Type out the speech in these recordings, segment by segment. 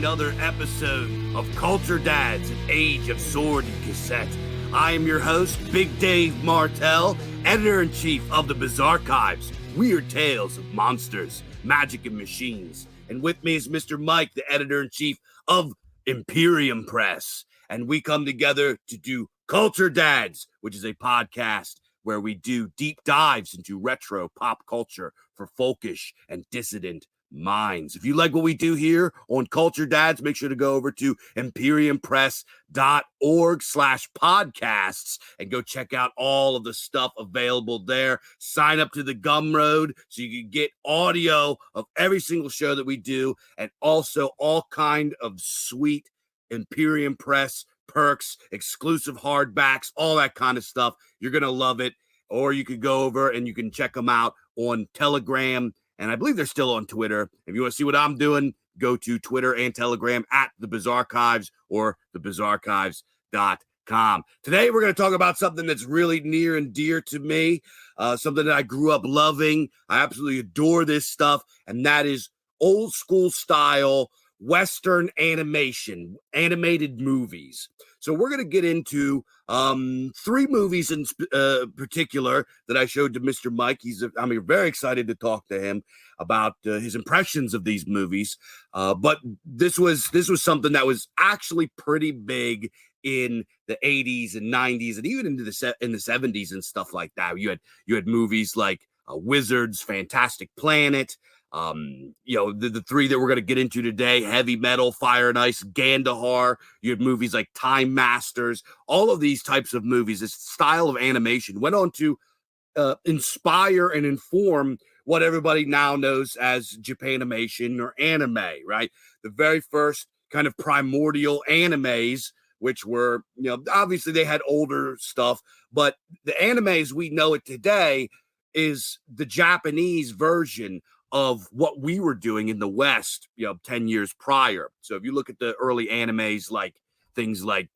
another episode of Culture Dads, an age of sword and cassette. I am your host, Big Dave Martell, editor-in-chief of the Bizarchives, weird tales of monsters, magic, and machines. And with me is Mr. Mike, the editor-in-chief of Imperium Press. And we come together to do Culture Dads, which is a podcast where we do deep dives into retro pop culture for folkish and dissident minds. If you like what we do here on Culture Dads, make sure to go over to imperiumpress.org/podcasts and go check out all of the stuff available there. Sign up to the Gumroad so you can get audio of every single show that we do, and also all kind of sweet Imperium Press perks, exclusive hardbacks, all that kind of stuff. You're going to love it. Or you could go over and you can check them out on Telegram, and I believe they're still on Twitter. If you want to see what I'm doing, go to Twitter and Telegram at The Bizarchives or thebizarchives.com. Today, we're going to talk about something that's really near and dear to me, something that I grew up loving. I absolutely adore this stuff, and that is old school style Western animation, animated movies. So we're going to get into three movies in particular that I showed to Mr. Mike. I'm very excited to talk to him about his impressions of these movies. But this was something that was actually pretty big in the 80s and 90s and even into in the 70s and stuff like that. You had movies like Wizards, Fantastic Planet. The three that we're going to get into today: Heavy Metal, Fire and Ice, Gandahar. You had movies like Time Masters. All of these types of movies, this style of animation went on to inspire and inform what everybody now knows as Japanimation or anime, right? The very first kind of primordial animes, which were, obviously they had older stuff, but the animes we know it today is the Japanese version of what we were doing in the West, 10 years prior. So if you look at the early animes, like things like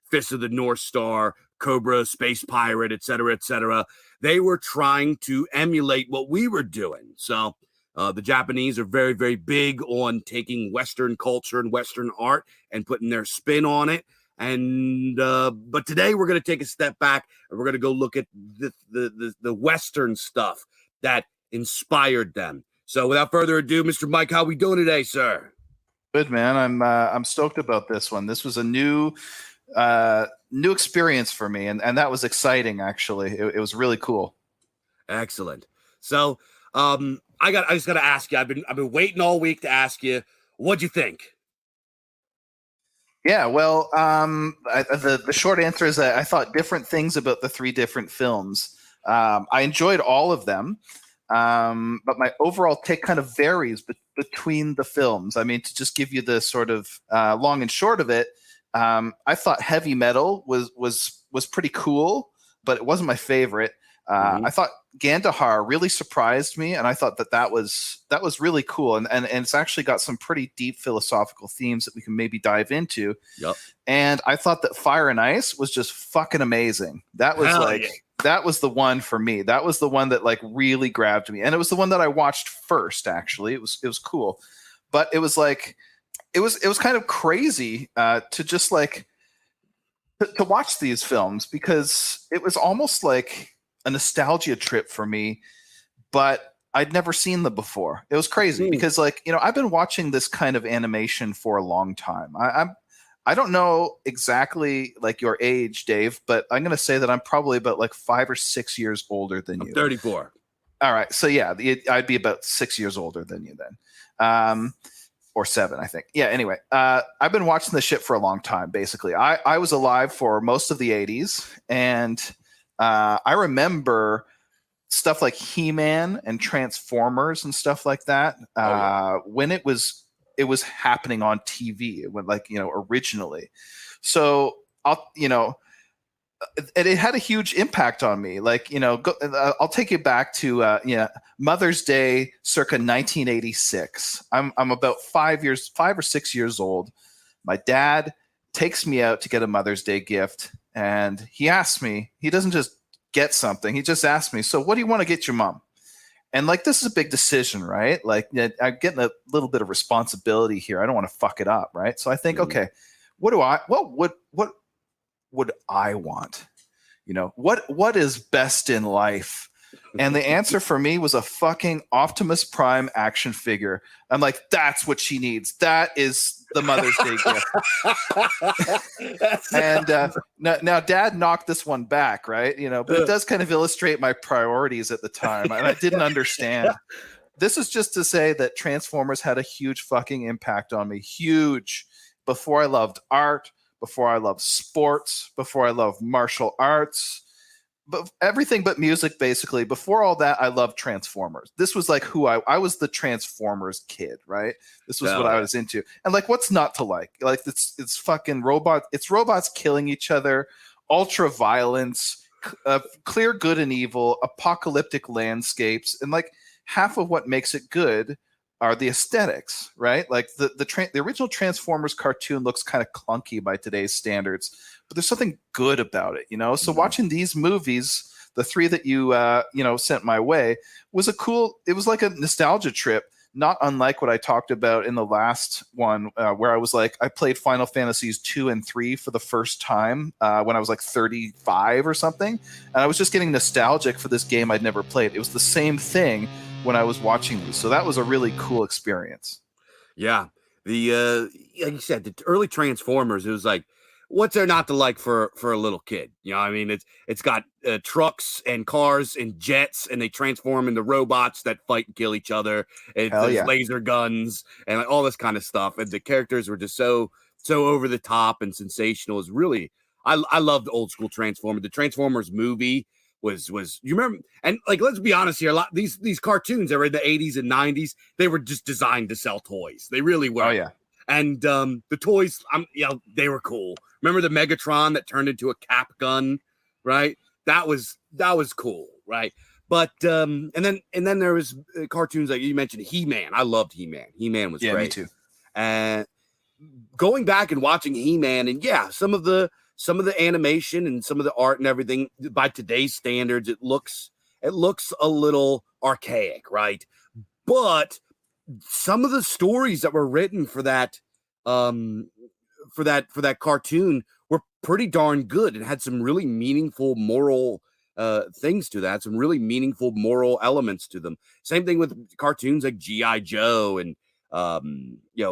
Fist of the North Star, Cobra, Space Pirate, etc., they were trying to emulate what we were doing. So the Japanese are very, very big on taking Western culture and Western art and putting their spin on it. And but today we're going to take a step back and we're going to go look at the Western stuff that inspired them. So without further ado, Mr. Mike, how are we doing today, sir? Good, man. I'm stoked about this one. This was a new experience for me, and that was exciting. Actually, it was really cool. Excellent. So I just got to ask you. I've been waiting all week to ask you. What'd you think? Yeah, well, the short answer is that I thought different things about the three different films. I enjoyed all of them. But my overall take kind of varies between the films. I mean, to just give you the sort of long and short of it, I thought Heavy Metal was pretty cool, but it wasn't my favorite. I thought Gandahar really surprised me, and I thought that was really cool, and it's actually got some pretty deep philosophical themes that we can maybe dive into. Yep. And I thought that Fire and Ice was just fucking amazing. That was That was the one for me. That was the one that really grabbed me. And it was the one that I watched first, actually. It was cool. But it was it was kind of crazy to just to watch these films, because it was almost like a nostalgia trip for me, but I'd never seen them before. It was crazy because I've been watching this kind of animation for a long time. I don't know exactly your age, Dave, but I'm going to say that I'm probably about 5 or 6 years older than you. I'm 34. All right. So yeah, I'd be about 6 years older than you then. Or 7, I think. Yeah. Anyway, I've been watching this shit for a long time, basically. I was alive for most of the 80s, and I remember stuff like He-Man and Transformers and stuff like that when it was happening on TV, when originally. So it had a huge impact on me. I'll take you back to Mother's Day, circa 1986. I'm about 5 or 6 years old. My dad takes me out to get a Mother's Day gift, and he asks me. He doesn't just get something. He just asks me, "So what do you want to get your mom?" And like, this is a big decision, right? Like, I'm getting a little bit of responsibility here. I don't want to fuck it up, right? So I think, okay, what would I want? You know, what is best in life? And the answer for me was a fucking Optimus Prime action figure. I'm like, that's what she needs. That is the Mother's Day gift. And now Dad knocked this one back, right? You know, but it does kind of illustrate my priorities at the time, and I didn't understand. This is just to say that Transformers had a huge fucking impact on me. Huge. Before I loved art, before I loved sports, before I loved martial arts, but everything but music, basically. Before all that, I loved Transformers. This was like who I was, the Transformers kid, right? This was what I was into. And like, what's not to like? Like, it's fucking it's robots killing each other, ultra violence, clear good and evil, apocalyptic landscapes, and like half of what makes it good are the aesthetics, right? Like the original Transformers cartoon looks kind of clunky by today's standards, but there's something good about it, you know? So watching these movies, the three that you sent my way, was it was like a nostalgia trip, not unlike what I talked about in the last one, where I was like, I played Final Fantasies 2 and 3 for the first time when I was like 35 or something. And I was just getting nostalgic for this game I'd never played. It was the same thing when I was watching these. So that was a really cool experience. Yeah. Like you said, the early Transformers, it was like, what's there not to like for a little kid? You know, I mean, it's got trucks and cars and jets, and they transform into robots that fight and kill each other. And there's laser guns and like all this kind of stuff. And the characters were just so over the top and sensational. Is really, I loved old school Transformers. The Transformers movie was you remember? And like, let's be honest here, a lot these cartoons that were in the 80s and 90s, they were just designed to sell toys. They really were. Oh yeah. And the toys, they were cool. Remember the Megatron that turned into a cap gun, right? That was cool, right? But and then there was cartoons like you mentioned, He-Man. I loved He-Man. He-Man was great. Me too. And going back and watching He-Man, and some of the animation and some of the art and everything, by today's standards, it looks a little archaic, right? But some of the stories that were written for that cartoon were pretty darn good and had some really meaningful moral things to that, some really meaningful moral elements to them. Same thing with cartoons like G.I. Joe and what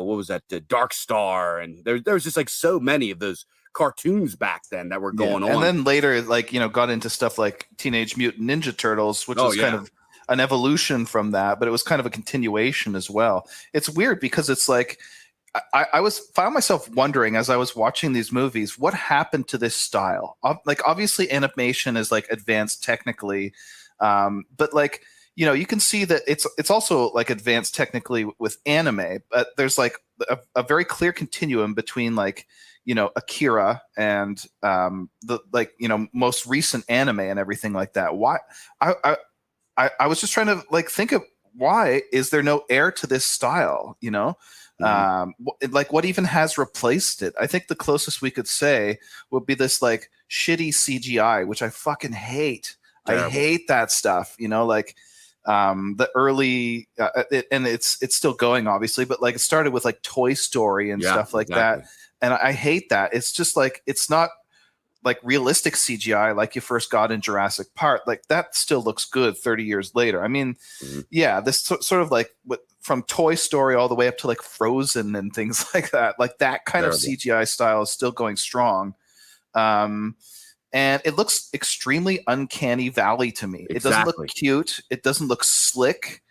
was that, Dark Star, and there was just like so many of those cartoons back then that were going on. And then later, like, got into stuff like Teenage Mutant Ninja Turtles, which was kind of an evolution from that, but it was kind of a continuation as well. It's weird because it's like I found myself wondering as I was watching these movies, what happened to this style? Like, obviously animation is like advanced technically, but like, you can see that it's also like advanced technically with anime, but there's like a very clear continuum between like, Akira and the most recent anime and everything like that. Why? I was just trying to like think of, why is there no heir to this style? Like, what even has replaced it? I think the closest we could say would be this like shitty CGI, which I fucking hate. Terrible. I hate that stuff. The early and it's still going, obviously, but like it started with like Toy Story and stuff like that, and I hate that. It's just like, it's not like realistic CGI like you first got in Jurassic Park. Like, that still looks good 30 years later. I mean, this sort of like from Toy Story all the way up to like Frozen and things like that. Like, that kind of CGI style is still going strong. And it looks extremely uncanny valley to me. Exactly. It doesn't look cute. It doesn't look slick.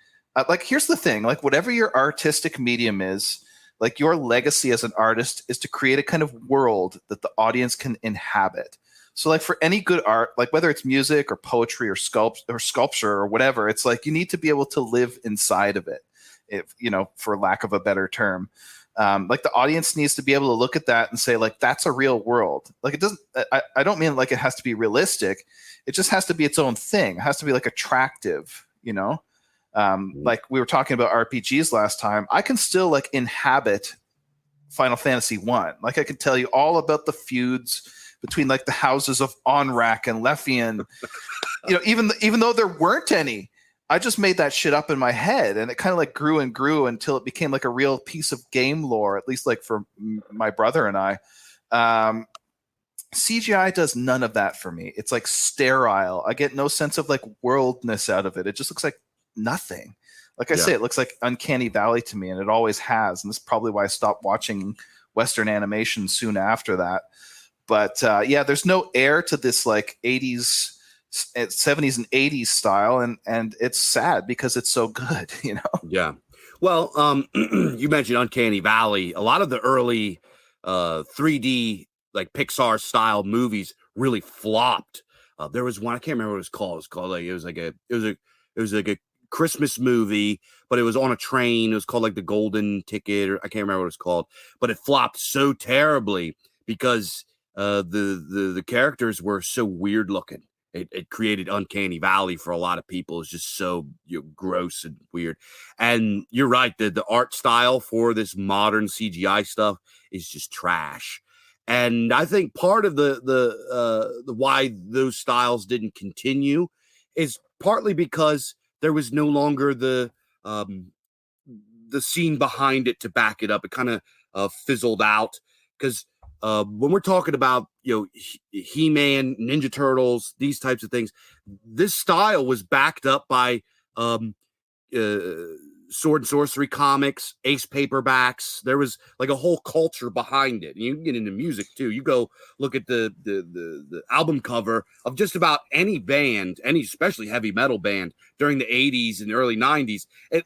Like, here's the thing, like, whatever your artistic medium is, like, your legacy as an artist is to create a kind of world that the audience can inhabit. So like, for any good art, like whether it's music or poetry or sculpture or whatever, it's like you need to be able to live inside of it, if for lack of a better term. Like, the audience needs to be able to look at that and say, like, that's a real world. Like, it doesn't, I don't mean like it has to be realistic. It just has to be its own thing. It has to be like attractive, like we were talking about RPGs last time. I can still like inhabit Final Fantasy 1. Like, I can tell you all about the feuds between like the houses of Onrak and Lefian, even though there weren't any. I just made that shit up in my head, and it kind of like grew and grew until it became like a real piece of game lore, at least like for my brother and I. Um, CGI does none of that for me. It's like sterile. I get no sense of like worldness out of it. It just looks like nothing. Like I Yeah. say, it looks like Uncanny Valley to me, and it always has. And this is probably why I stopped watching Western animation soon after that. But yeah, there's no air to this like 80s, 70s and 80s style, and it's sad because it's so good, you know. Yeah. Well, you mentioned Uncanny Valley. A lot of the early 3D like Pixar style movies really flopped. There was one, I can't remember what it was called. It was called like it was like a Christmas movie, but it was on a train. It was called like The Golden Ticket, or I can't remember what it was called. But it flopped so terribly because the characters were so weird looking. It created Uncanny Valley for a lot of people. It's just so gross and weird. And you're right, the art style for this modern CGI stuff is just trash. And I think part of the why those styles didn't continue is partly because there was no longer the scene behind it to back it up. It kind of fizzled out because when we're talking about He-Man, Ninja Turtles, these types of things, this style was backed up by um, uh, sword and sorcery comics, ace paperbacks. There was like a whole culture behind it. And you can get into music too. You go look at the album cover of just about any band, any especially heavy metal band during the 80s and early 90s. It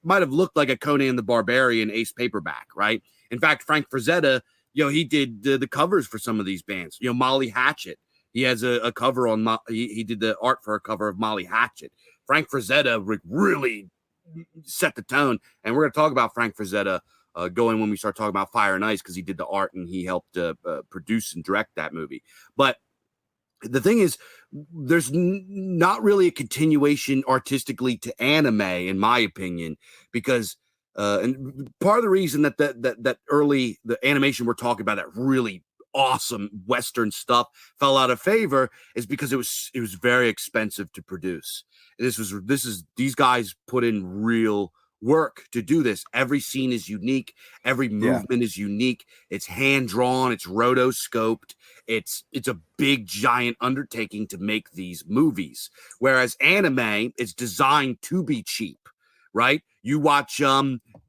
might have looked like a Conan the Barbarian ace paperback, right? In fact, Frank Frazetta, he did the covers for some of these bands. Molly Hatchet. He has a cover on. He did the art for a cover of Molly Hatchet. Frank Frazetta really set the tone, and we're going to talk about Frank Frazetta going when we start talking about Fire and Ice because he did the art and he helped produce and direct that movie. But the thing is, there's not really a continuation artistically to anime, in my opinion, because and part of the reason that early the animation we're talking about, that really awesome Western stuff, fell out of favor is because it was very expensive to produce. These guys put in real work to do this. Every scene is unique. Every movement is unique. It's hand drawn. It's rotoscoped. It's a big giant undertaking to make these movies. Whereas anime is designed to be cheap, right? You watch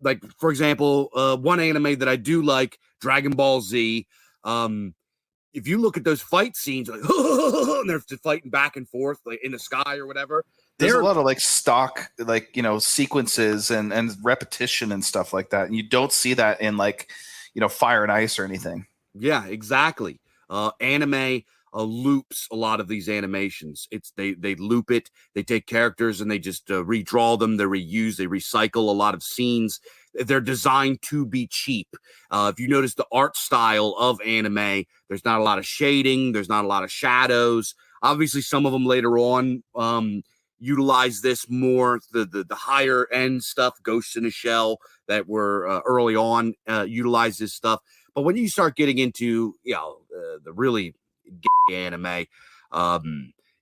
like for example, one anime that I do like, Dragon Ball Z. If you look at those fight scenes, like and they're fighting back and forth like in the sky or whatever. There's a lot of like stock, like, sequences and repetition and stuff like that. And you don't see that in like, Fire and Ice or anything. Yeah, exactly. Anime loops a lot of these animations. They loop it. They take characters and they just redraw them. They reuse. They recycle a lot of scenes. They're designed to be cheap. If you notice the art style of anime, there's not a lot of shading. There's not a lot of shadows. Obviously, some of them later on utilize this more. The higher end stuff, Ghosts in a Shell, that were early on utilize this stuff. But when you start getting into the really gay anime,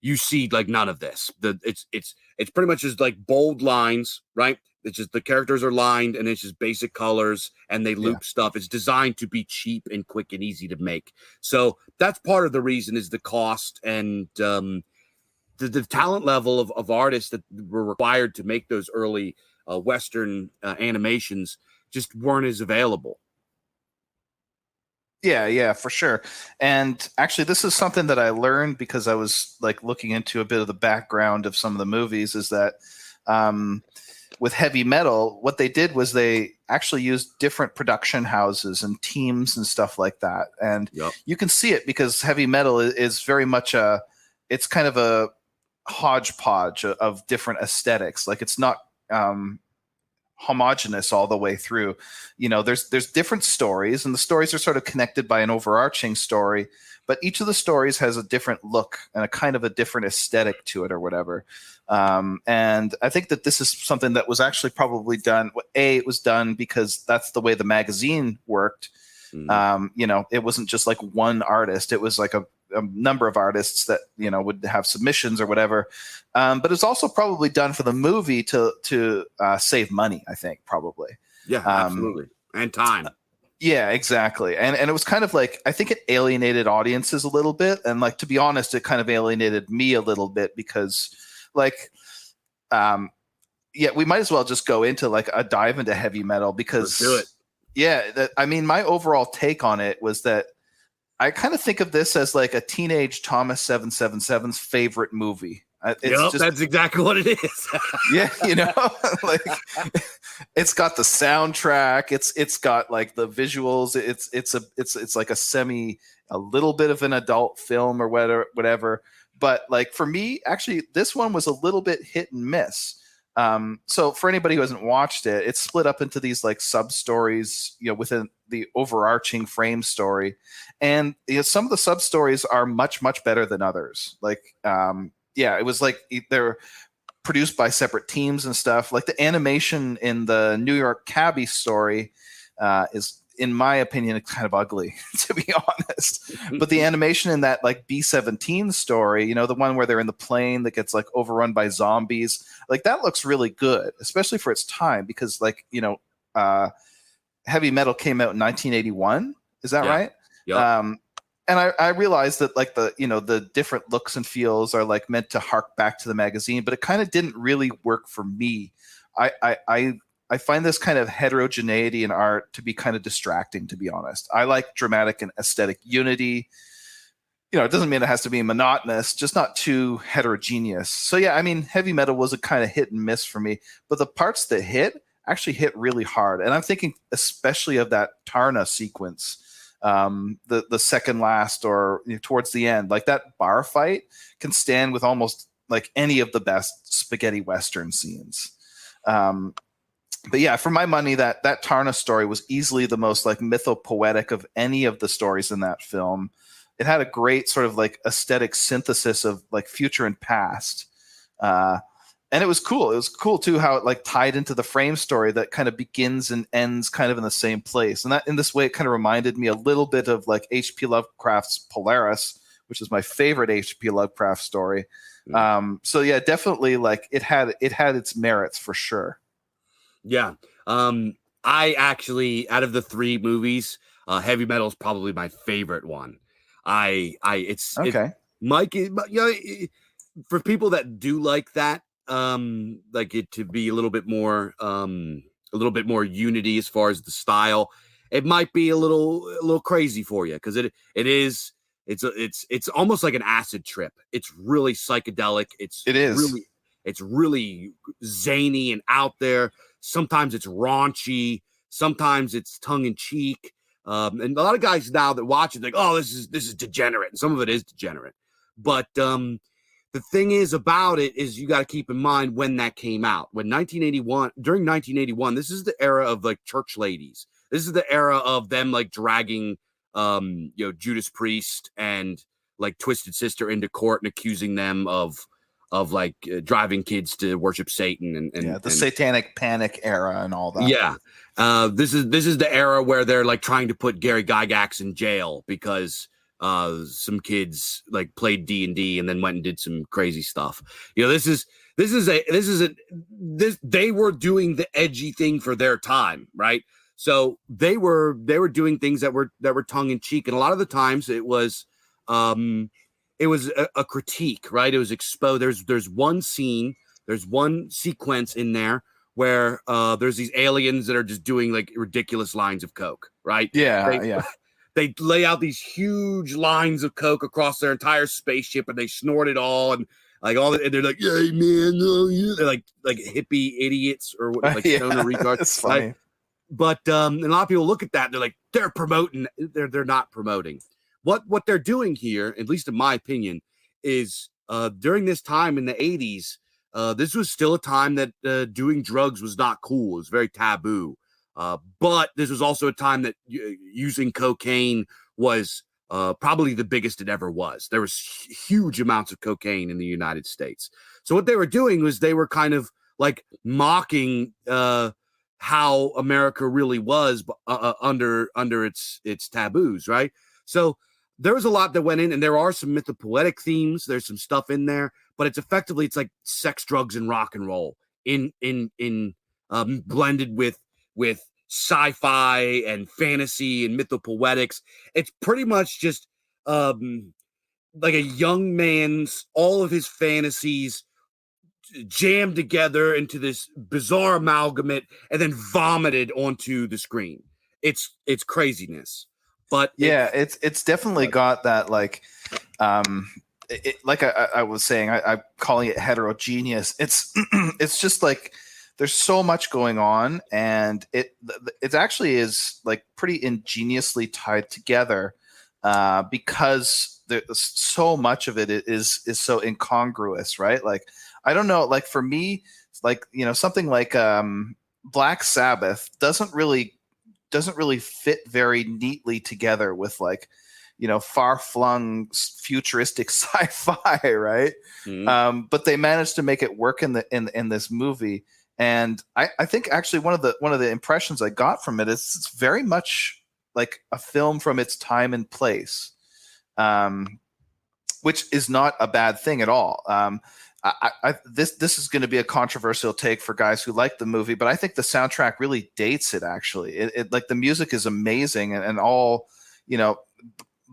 you see like none of this. It's pretty much just like bold lines, right? It's just the characters are lined and it's just basic colors and they loop stuff. It's designed to be cheap and quick and easy to make. So that's part of the reason is the cost and the talent level of artists that were required to make those early Western animations just weren't as available. Yeah, for sure. And actually, this is something that I learned because I was like looking into a bit of the background of some of the movies. Is that with heavy metal, what they did was they actually used different production houses and teams and stuff like that. And you can see it because heavy metal is very much it's kind of a hodgepodge of different aesthetics. Like it's not homogenous all the way through. There's different stories, and the stories are sort of connected by an overarching story, but each of the stories has a different look and a kind of a different aesthetic to it or whatever. And I think that this is something that was actually probably done. It was done because that's the way the magazine worked, You know, it wasn't just like one artist. It was like a number of artists that, you know, would have submissions or whatever. But it's also probably done for the movie to save money, I think, probably. Yeah, absolutely. And time. Yeah, exactly. And it was kind of like, I think it alienated audiences a little bit. And like, to be honest, it kind of alienated me a little bit because like, yeah, we might as well just go into like a dive into heavy metal because Let's do it. Yeah, I mean, my overall take on it was that I kind of think of this as like a teenage Thomas 777's favorite movie. That's exactly what it is. Yeah, you know, like it's got the soundtrack, it's got like the visuals, it's like a little bit of an adult film or whatever. But like for me, actually, this one was a little bit hit and miss. So for anybody who hasn't watched it, it's split up into these like sub stories, you know, within the overarching frame story. And you know, some of the sub stories are much, much better than others. Like, yeah, it was like they're produced by separate teams and stuff. Like the animation in the New York Cabbie story, is, in my opinion, kind of ugly, to be honest. But the animation in that like B-17 story, you know, the one where they're in the plane that gets like overrun by zombies, like that looks really good, especially for its time, because like, you know, heavy metal came out in 1981. Is that right? Yeah. And I realized that like the, you know, the different looks and feels are like meant to hark back to the magazine, but it kind of didn't really work for me. I find this kind of heterogeneity in art to be kind of distracting, to be honest. I like dramatic and aesthetic unity. You know, it doesn't mean it has to be monotonous, just not too heterogeneous. So yeah, I mean, heavy metal was a kind of hit and miss for me, but the parts that hit actually hit really hard. And I'm thinking especially of that Tarna sequence, the second last or, you know, towards the end, like that bar fight can stand with almost like any of the best spaghetti Western scenes. But yeah, for my money, that Tarna story was easily the most like mythopoetic of any of the stories in that film. It had a great sort of like aesthetic synthesis of like future and past. And it was cool. It was cool too how it like tied into the frame story that kind of begins and ends kind of in the same place. And that in this way, it kind of reminded me a little bit of like H.P. Lovecraft's Polaris, which is my favorite H.P. Lovecraft story. So yeah, definitely like it had its merits for sure. Yeah. I actually, out of the three movies, heavy metal is probably my favorite one. It's okay. Mike, you know, for people that do like that, like it to be a little bit more unity as far as the style, it might be a little crazy for you because it's almost like an acid trip. It's really psychedelic. It's really zany and out there. Sometimes it's raunchy. Sometimes it's tongue in cheek. And a lot of guys now that watch it, like, oh, this is degenerate. And some of it is degenerate. But the thing is about it is you got to keep in mind when that came out. During 1981, this is the era of like church ladies. This is the era of them like dragging, you know, Judas Priest and like Twisted Sister into court and accusing them of like driving kids to worship Satan and satanic panic era and all that. Yeah. This is the era where they're like trying to put Gary Gygax in jail because some kids like played D&D and then went and did some crazy stuff. You know, they were doing the edgy thing for their time, right? So they were doing things that were tongue in cheek, and a lot of the times it was a critique, right? It was exposed. There's one scene, there's one sequence in there where there's these aliens that are just doing like ridiculous lines of coke, right? Yeah. They lay out these huge lines of coke across their entire spaceship, and they snort it all, and like and they're like, "Hey man, no, yeah." They're like hippie idiots or like stoner retards. That's funny. Right? But and a lot of people look at that, and they're like, they're promoting. They're not promoting. What they're doing here, at least in my opinion, is during this time in the 80s, this was still a time that doing drugs was not cool. It was very taboo. But this was also a time that using cocaine was probably the biggest it ever was. There was huge amounts of cocaine in the United States. So what they were doing was they were kind of like mocking how America really was under its taboos, right? So there was a lot that went in, and there are some mythopoetic themes. There's some stuff in there, but it's like sex, drugs, and rock and roll in blended with sci-fi and fantasy and mythopoetics. It's pretty much just like a young man's all of his fantasies jammed together into this bizarre amalgamate and then vomited onto the screen. It's craziness. But it's definitely got that like like I was saying, I'm calling it heterogeneous. It's just like there's so much going on, and it actually is like pretty ingeniously tied together because there's so much of it is so incongruous, right? Like I don't know, like for me, like something like Black Sabbath doesn't really fit very neatly together with like far-flung futuristic sci-fi, right? Mm-hmm. But they managed to make it work in this movie, and I think actually one of the impressions I got from it is it's very much like a film from its time and place, which is not a bad thing at all. This is going to be a controversial take for guys who like the movie, but I think the soundtrack really dates it. Actually, it like the music is amazing and all,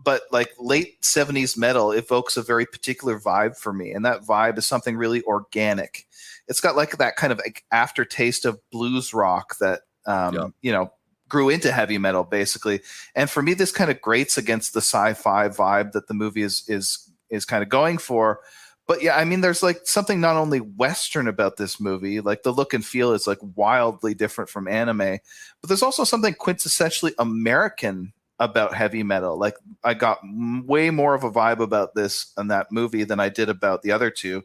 but like late 70s metal evokes a very particular vibe for me, and that vibe is something really organic. It's got like that kind of like aftertaste of blues rock that grew into heavy metal basically. And for me, this kind of grates against the sci-fi vibe that the movie is kind of going for. But yeah, I mean, there's like something not only Western about this movie, like the look and feel is like wildly different from anime, but there's also something quintessentially American about heavy metal. Like I got way more of a vibe about this in that movie than I did about the other two.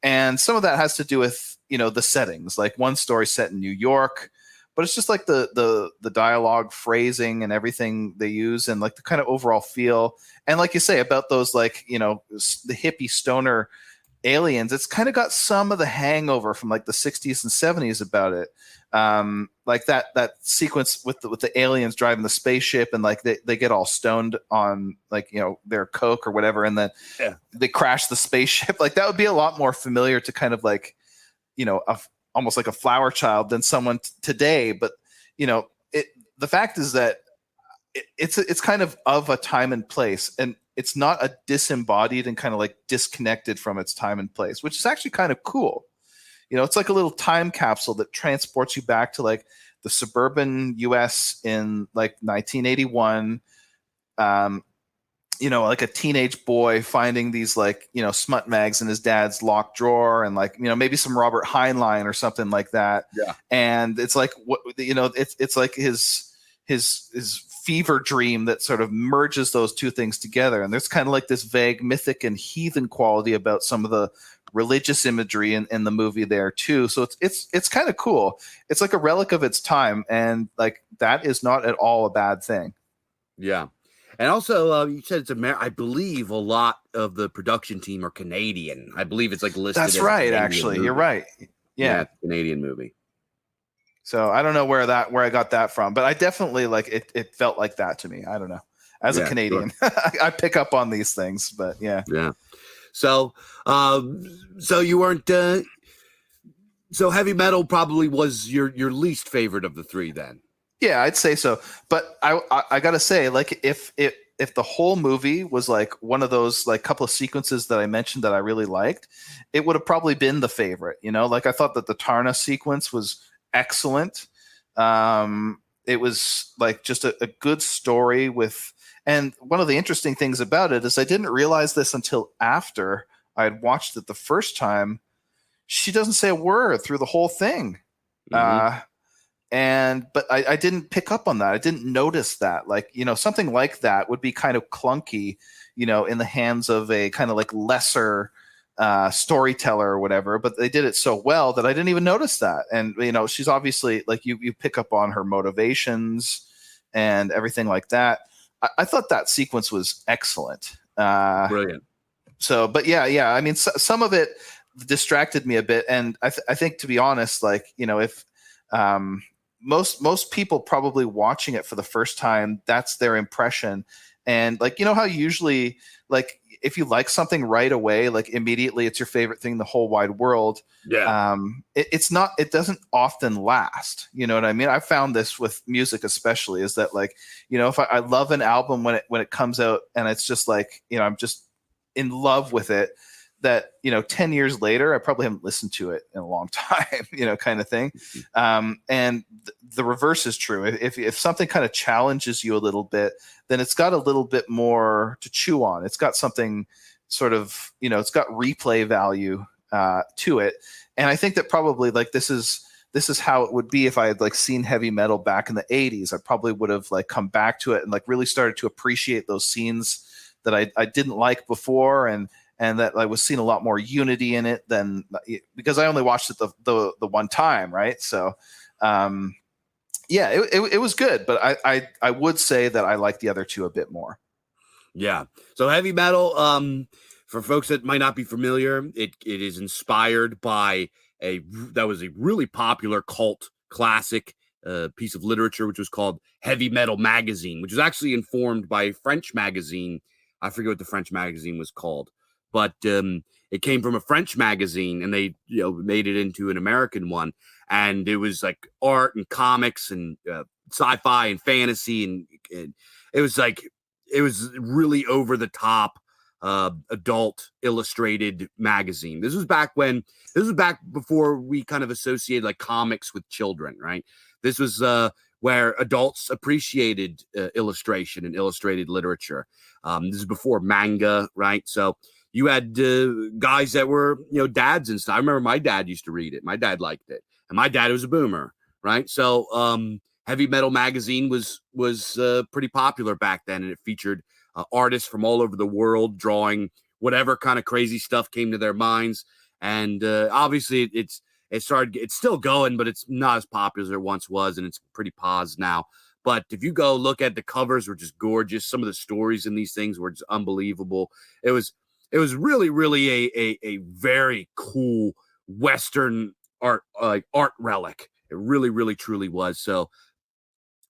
And some of that has to do with, the settings. Like one story set in New York, but it's just like the dialogue, phrasing, and everything they use, and like the kind of overall feel. And like you say about those, like the hippie stoner aliens, it's kind of got some of the hangover from like the 60s and 70s about it. Like that sequence with the aliens driving the spaceship, and like they get all stoned on like their coke or whatever, and then they crash the spaceship. Like that would be a lot more familiar to kind of like almost like a flower child than someone today. But the fact is that it's kind of a time and place, and it's not a disembodied and kind of like disconnected from its time and place, which is actually kind of cool. It's like a little time capsule that transports you back to like the suburban US in like 1981. Like a teenage boy finding these like, smut mags in his dad's locked drawer, and like, maybe some Robert Heinlein or something like that. Yeah. And it's like, it's like his fever dream that sort of merges those two things together. And there's kind of like this vague mythic and heathen quality about some of the religious imagery in the movie there too. So it's kind of cool. It's like a relic of its time. And like, that is not at all a bad thing. Yeah. And also, you said it's I believe a lot of the production team are Canadian. I believe it's like listed. That's right. Actually, movie. You're right. Yeah, it's a Canadian movie. So I don't know where I got that from, but I definitely like it. It felt like that to me. I don't know. As a Canadian, sure. I pick up on these things, but yeah. Yeah. So, so you weren't. So heavy metal probably was your least favorite of the three, then. Yeah, I'd say so. But I gotta say, like, if the whole movie was like one of those like couple of sequences that I mentioned that I really liked, it would have probably been the favorite. Like I thought that the Tarna sequence was excellent. It was like just a good story with. And one of the interesting things about it is I didn't realize this until after I had watched it the first time. She doesn't say a word through the whole thing. Mm-hmm. But I didn't pick up on that. I didn't notice that. Like, something like that would be kind of clunky, in the hands of a kind of like lesser storyteller or whatever. But they did it so well that I didn't even notice that. And, she's obviously like you pick up on her motivations and everything like that. I thought that sequence was excellent. Brilliant. So, but yeah. I mean, some of it distracted me a bit. And I think, to be honest, like, if most people probably watching it for the first time, that's their impression. And like, you know how usually, like, if you like something right away, like immediately it's your favorite thing in the whole wide world. Yeah. It's not, it doesn't often last. You know what I mean? I found this with music, especially, is that like, you know, if I love an album when it comes out and it's just like, you know, I'm just in love with it, that, you know, 10 years later, I probably haven't listened to it in a long time, you know, kind of thing. And the reverse is true. If something kind of challenges you a little bit, then it's got a little bit more to chew on. It's got something sort of, you know, it's got replay value to it. And I think that probably like this is how it would be if I had like seen heavy metal back in the 80s. I probably would have like come back to it and like really started to appreciate those scenes that I didn't like before, and that I was seeing a lot more unity in it than, because I only watched it the one time, right? So, yeah, it was good, but I would say that I like the other two a bit more. Yeah. So heavy metal, for folks that might not be familiar, it is inspired by that was a really popular cult classic piece of literature, which was called Heavy Metal Magazine, which was actually informed by a French magazine. I forget what the French magazine was called, but it came from a French magazine, and they, you know, made it into an American one. And it was like art and comics and sci-fi and fantasy, and it was like, it was really over the top adult illustrated magazine. This was back before we kind of associated like comics with children, right? This was where adults appreciated illustration and illustrated literature. This is before manga, right? So you had guys that were, you know, dads and stuff. I remember my dad used to read it. My dad liked it, and my dad was a boomer, right? So Heavy Metal Magazine was pretty popular back then, and it featured artists from all over the world drawing whatever kind of crazy stuff came to their minds. And obviously, it's still going, but it's not as popular as it once was, and it's pretty paused now. But if you go look at the covers, were just gorgeous. Some of the stories in these things were just unbelievable. It was really, really a very cool Western art relic. It really, really, truly was. So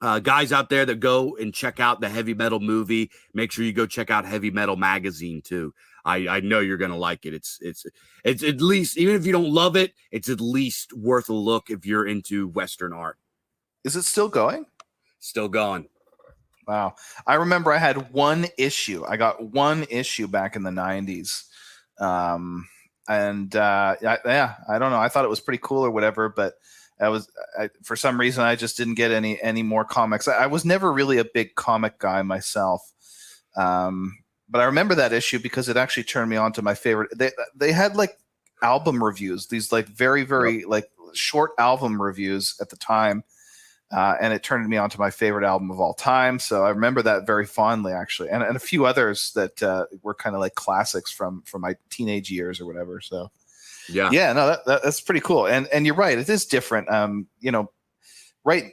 guys out there that go and check out the Heavy Metal movie, make sure you go check out Heavy Metal Magazine too. I know you're gonna like it. It's at least, even if you don't love it, it's at least worth a look if you're into Western art. Is it still going? Still going. Wow. I remember I had one issue. I got one issue back in the 90s. Yeah, I don't know. I thought it was pretty cool or whatever, but for some reason, I just didn't get any more comics. I was never really a big comic guy myself. But I remember that issue because it actually turned me on to my favorite. They had like album reviews, these like very, very like short album reviews at the time. And it turned me on to my favorite album of all time. So I remember that very fondly, actually. And a few others that were kind of like classics from my teenage years or whatever. So yeah, no, that's pretty cool. And you're right, it is different. You know, right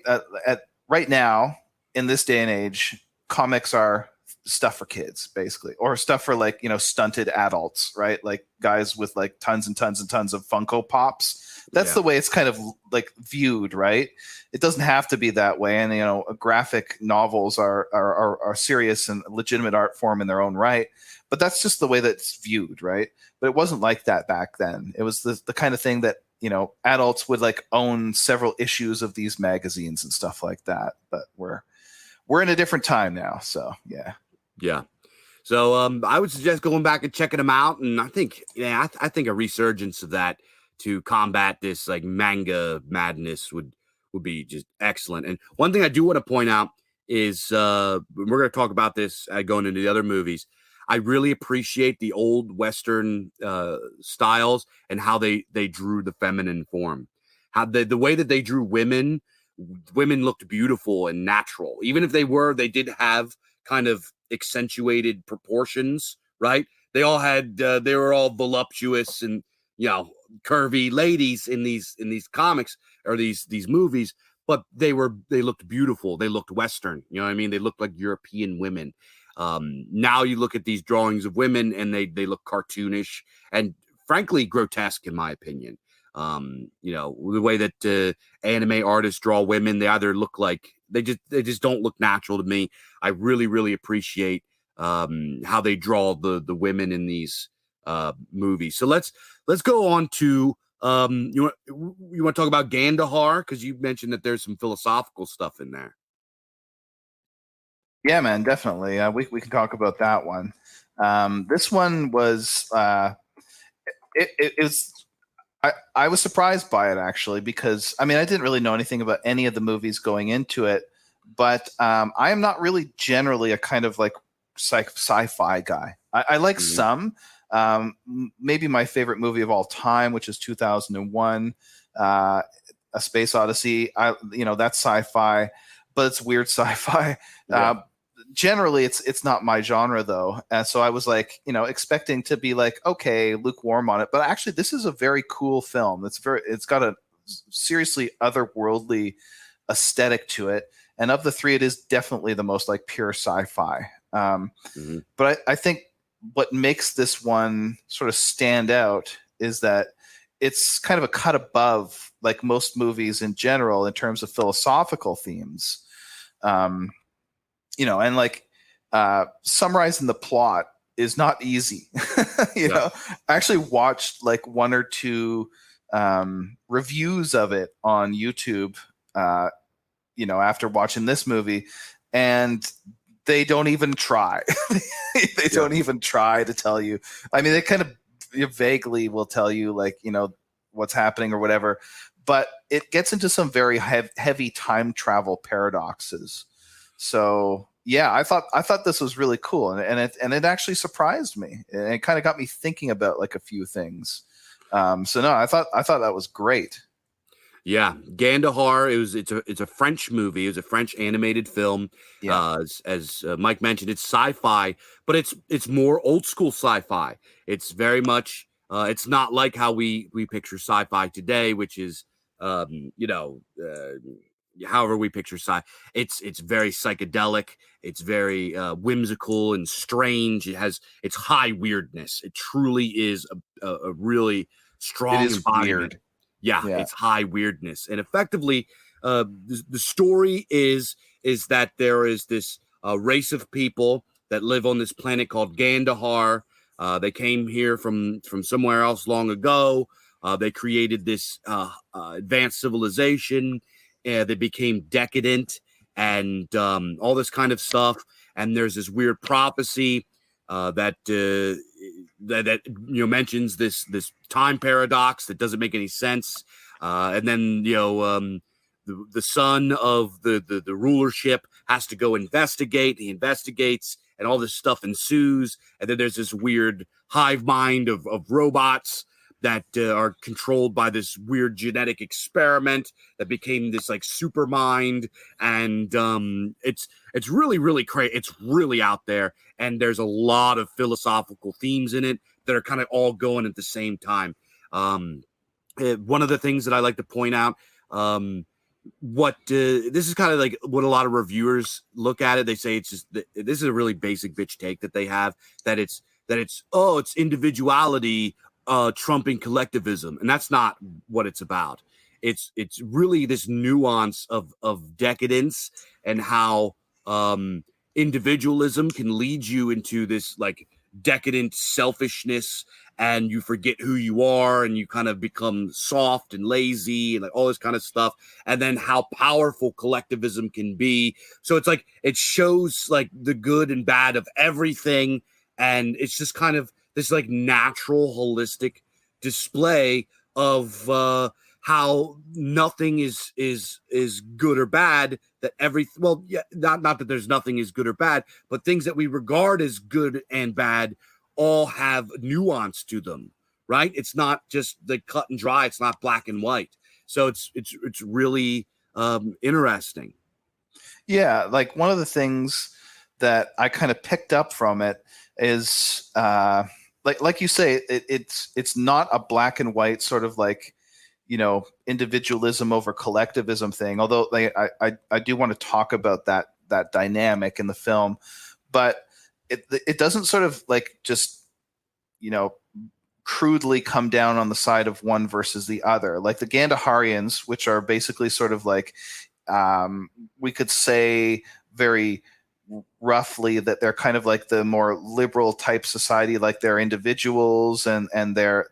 now in this day and age, comics are stuff for kids, basically, or stuff for like, you know, stunted adults, right? Like guys with like tons and tons and tons of Funko Pops. That's the way it's kind of like viewed, right? It doesn't have to be that way. And, you know, graphic novels are serious and legitimate art form in their own right. But that's just the way that it's viewed, right? But it wasn't like that back then. It was the kind of thing that, you know, adults would like own several issues of these magazines and stuff like that. But we're in a different time now. So, yeah. Yeah. So I would suggest going back and checking them out. And I think, I think a resurgence of that to combat this like manga madness would be just excellent. And one thing I do want to point out is we're going to talk about this going into the other movies. I really appreciate the old Western styles and how they drew the feminine form. How the way that they drew women looked beautiful and natural. Even if they did have kind of accentuated proportions, right? They all had they were all voluptuous and, you know, curvy ladies in these comics or these movies, but they looked beautiful. They looked Western, you know what I mean? They looked like European women. Now you look at these drawings of women and they look cartoonish and frankly grotesque, in my opinion. The way that anime artists draw women, they either look like they just don't look natural to me. I really, really appreciate how they draw the women in these movies. So let's go on to you want to talk about Gandahar, because you mentioned that there's some philosophical stuff in there. Yeah, man, definitely. We can talk about that one. This one was it was. I was surprised by it, actually, because I mean I didn't really know anything about any of the movies going into it, but I am not really generally a kind of like sci-fi guy. I like some. Maybe my favorite movie of all time, which is 2001, A Space Odyssey. That's sci-fi, but it's weird sci-fi. Yeah. Generally it's not my genre, though, and so I was like, expecting to be like, okay, lukewarm on it, but actually this is a very cool film. It's got a seriously otherworldly aesthetic to it, and of the three, it is definitely the most like pure sci-fi. But I think what makes this one sort of stand out is that it's kind of a cut above like most movies in general in terms of philosophical themes. And like summarizing the plot is not easy. I actually watched like one or two reviews of it on YouTube, after watching this movie, and they don't even try. They don't even try to tell you. I mean, they kind of vaguely will tell you like, what's happening or whatever, but it gets into some very heavy time travel paradoxes. So yeah, I thought this was really cool, and it actually surprised me, and it kind of got me thinking about like a few things. So no, I thought that was great. Yeah, Gandahar. It's a French movie. It was a French animated film. Yeah. As Mike mentioned, it's sci-fi, but it's more old school sci-fi. It's very much. It's not like how we picture sci-fi today, which is however we picture sci. It's very psychedelic. It's very whimsical and strange. It's high weirdness. It truly is a really strong It is embodiment. weird. Yeah, Yeah. it's high weirdness, and effectively, the story is that there is this race of people that live on this planet called Gandahar. They came here from somewhere else long ago. They created this advanced civilization. They became decadent and all this kind of stuff. And there's this weird prophecy that mentions this time paradox that doesn't make any sense. And then the son of the rulership has to go investigate. He investigates, and all this stuff ensues. And then there's this weird hive mind of robots that are controlled by this weird genetic experiment that became this like super mind. And it's really, really crazy. It's really out there. And there's a lot of philosophical themes in it that are kind of all going at the same time. One of the things that I like to point out, this is kind of like what a lot of reviewers look at it. They say it's just this is a really basic bitch take that they have, that it's individuality trumping collectivism, and that's not what it's about. It's really this nuance of decadence and how individualism can lead you into this like decadent selfishness, and you forget who you are, and you kind of become soft and lazy and like all this kind of stuff. And then how powerful collectivism can be. So it's like it shows like the good and bad of everything, and it's just kind of this like natural holistic display of how nothing is good or bad. That not that there's nothing is good or bad, but things that we regard as good and bad all have nuance to them, right? It's not just the cut and dry. It's not black and white. So it's really interesting. Yeah, like one of the things that I kind of picked up from it is like you say, it's not a black and white sort of like individualism over collectivism thing. Although I do want to talk about that dynamic in the film, but it doesn't sort of like just crudely come down on the side of one versus the other. Like the Gandaharians, which are basically sort of like, we could say very roughly that they're kind of like the more liberal type society, like they're individuals, and they're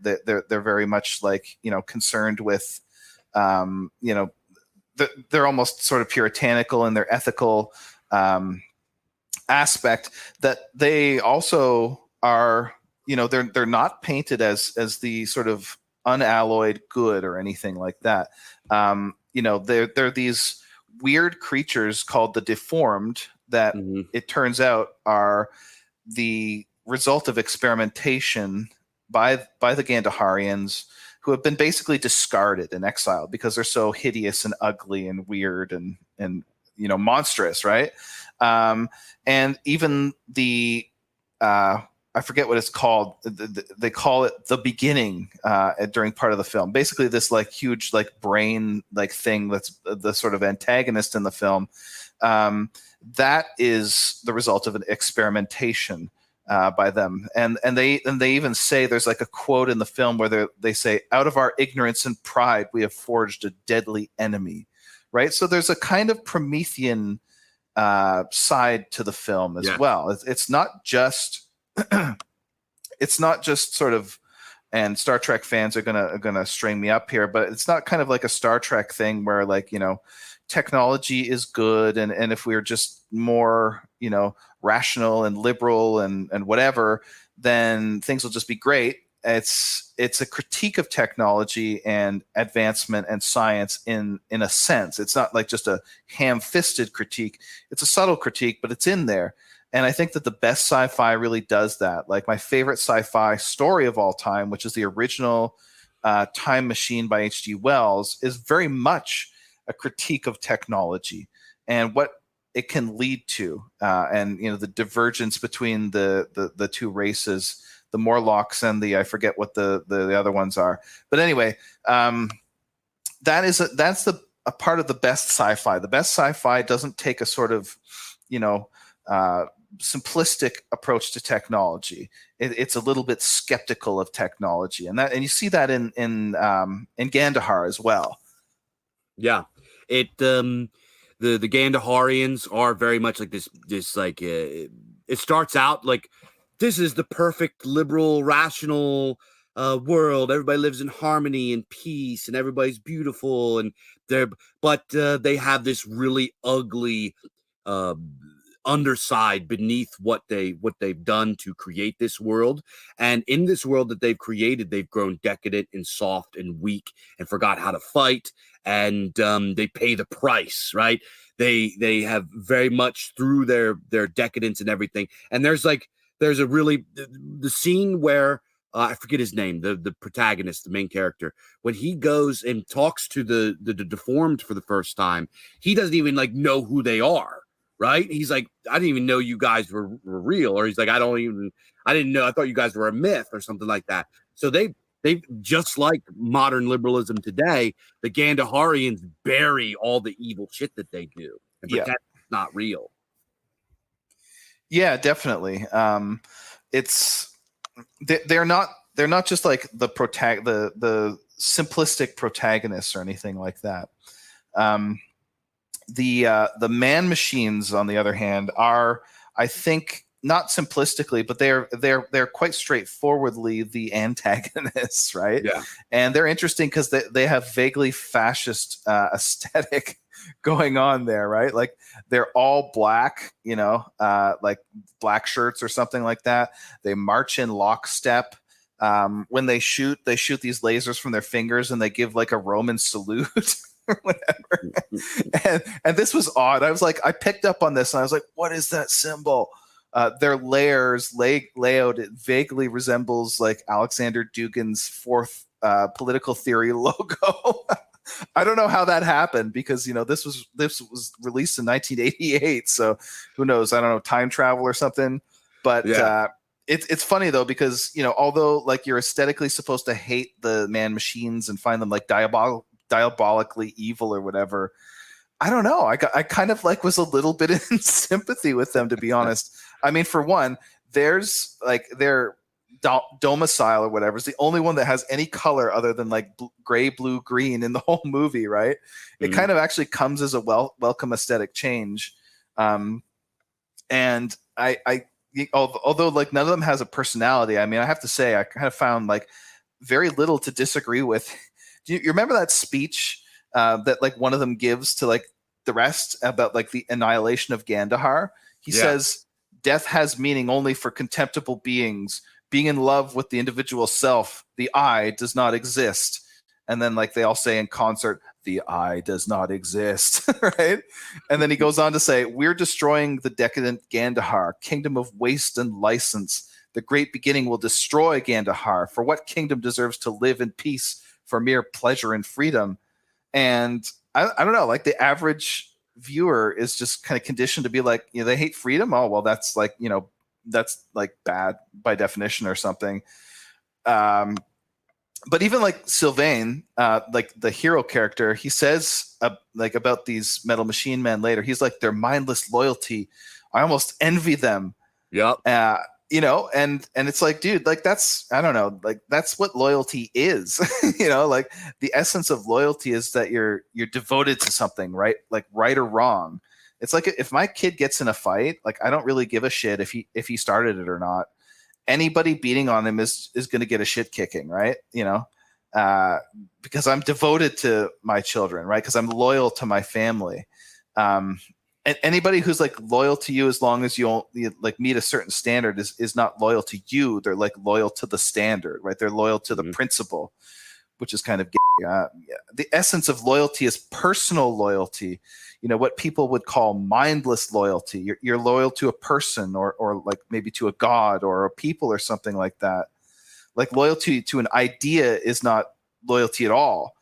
very much like, you know, concerned with, you know, they're almost sort of puritanical in their ethical aspect. That they also are, you know, they're not painted as the sort of unalloyed good or anything like that. You know, they're these weird creatures called the deformed that it turns out are the result of experimentation by the Gandaharians, who have been basically discarded and exiled because they're so hideous and ugly and weird and you know, monstrous, right? And even the I forget what it's called. They call it the beginning during part of the film. Basically, this like huge like brain like thing that's the sort of antagonist in the film. That is the result of an experimentation by them, and they even say, there's like a quote in the film where they say, "Out of our ignorance and pride, we have forged a deadly enemy." Right. So there's a kind of Promethean side to the film as well. It's not just it's not just sort of, and Star Trek fans are gonna string me up here, but it's not kind of like a Star Trek thing where, like, you know, technology is good, and if we're just more, you know, rational and liberal and whatever, then things will just be great. It's a critique of technology and advancement and science in a sense. It's not like just a ham-fisted critique. It's a subtle critique, but it's in there. And I think that the best sci-fi really does that. Like my favorite sci-fi story of all time, which is the original Time Machine by H.G. Wells, is very much a critique of technology and what it can lead to, and, you know, the divergence between the two races, the Morlocks and the, I forget what the other ones are. But anyway, that's a part of the best sci-fi. The best sci-fi doesn't take a sort of, you know, simplistic approach to technology. It's a little bit skeptical of technology, and you see that in Gandahar as well. Yeah, the Gandaharians are very much like this like it starts out like this is the perfect liberal rational world. Everybody lives in harmony and peace, and everybody's beautiful, and they have this really ugly underside beneath what they've done to create this world. And in this world that they've created, they've grown decadent and soft and weak and forgot how to fight, and they pay the price, right? They have very much through their decadence and everything. And there's a really the scene where I forget his name, the protagonist, the main character, when he goes and talks to the deformed for the first time, he doesn't even like know who they are. Right? He's like, I didn't even know you guys were real. Or he's like, I didn't know. I thought you guys were a myth or something like that. So they just like modern liberalism today, the Gandaharians bury all the evil shit that they do and pretend it's not real. Yeah, definitely. They're not just like the simplistic protagonists or anything like that. The man machines, on the other hand, are, I think, not simplistically, but they're quite straightforwardly the antagonists, right? Yeah. And they're interesting because they have vaguely fascist aesthetic going on there, right? Like they're all black, you know, like black shirts or something like that. They march in lockstep. When they shoot these lasers from their fingers, and they give like a Roman salute. Or whatever. And this was odd. I was like, I picked up on this and I was like, what is that symbol? Their layout, it vaguely resembles like Alexander Dugin's fourth political theory logo. I don't know how that happened, because, you know, this was released in 1988. So who knows? I don't know, time travel or something. But it's funny though, because, you know, although like you're aesthetically supposed to hate the man machines and find them like diabolically evil or whatever, I don't know. I kind of like was a little bit in sympathy with them, to be honest. I mean, for one, there's like they're domicile or whatever is the only one that has any color other than like gray, blue, green in the whole movie, right? It kind of actually comes as a welcome aesthetic change. And although like none of them has a personality, I mean, I have to say I kind of found like very little to disagree with. Do you remember that speech that like one of them gives to like the rest about like the annihilation of Gandahar? He says, "Death has meaning only for contemptible beings. Being in love with the individual self, the I does not exist." And then like they all say in concert, "The I does not exist," right? And then he goes on to say, "We're destroying the decadent Gandahar, kingdom of waste and license. The great beginning will destroy Gandahar. For what kingdom deserves to live in peace for mere pleasure and freedom?" And I don't know, like the average viewer is just kind of conditioned to be like, you know, they hate freedom. Oh, well, that's like, you know, that's like bad by definition or something. But even like Sylvain, like the hero character, he says like about these metal machine men later, he's like, their mindless loyalty, I almost envy them. Yep. You know, and it's like, dude, like that's, I don't know, like that's what loyalty is. You know, like the essence of loyalty is that you're devoted to something, right? Like right or wrong. It's like if my kid gets in a fight, like I don't really give a shit if he started it or not. Anybody beating on him is going to get a shit kicking, right? You know, because I'm devoted to my children, right? Because I'm loyal to my family. And anybody who's like loyal to you as long as you like meet a certain standard is not loyal to you. They're like loyal to the standard, right? They're loyal to the principle, which is kind of yeah. The essence of loyalty is personal loyalty. You know, what people would call mindless loyalty. You're loyal to a person or like maybe to a god or a people or something like that. Like loyalty to an idea is not loyalty at all.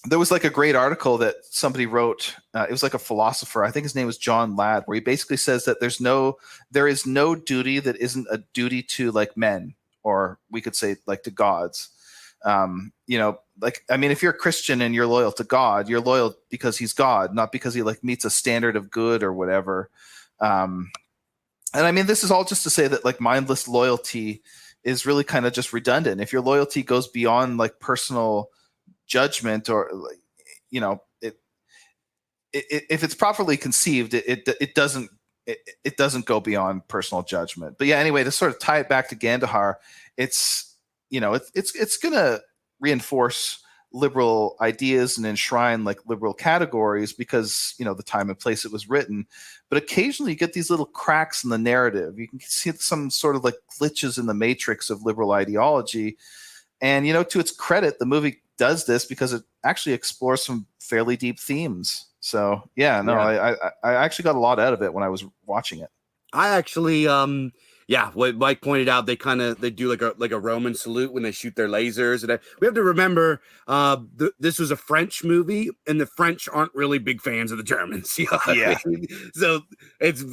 There was like a great article that somebody wrote. It was like a philosopher. I think his name was John Ladd, where he basically says that there is no duty that isn't a duty to like men, or we could say like to gods. You know, like, I mean, if you're a Christian and you're loyal to God, you're loyal because he's God, not because he like meets a standard of good or whatever. And I mean, this is all just to say that like mindless loyalty is really kind of just redundant. If your loyalty goes beyond like personal judgment or, you know, if it's properly conceived, it doesn't go beyond personal judgment. But yeah, anyway, to sort of tie it back to Gandahar, it's, you know, it's going to reinforce liberal ideas and enshrine like liberal categories because, you know, the time and place it was written. But occasionally you get these little cracks in the narrative. You can see some sort of like glitches in the matrix of liberal ideology. And, you know, to its credit, the movie does this because it actually explores some fairly deep themes. So yeah, no, yeah. I actually got a lot out of it when I was watching it. I actually, yeah, what Mike pointed out, they do like a Roman salute when they shoot their lasers, and we have to remember, this was a French movie, and the French aren't really big fans of the Germans. You know yeah. I mean? So it's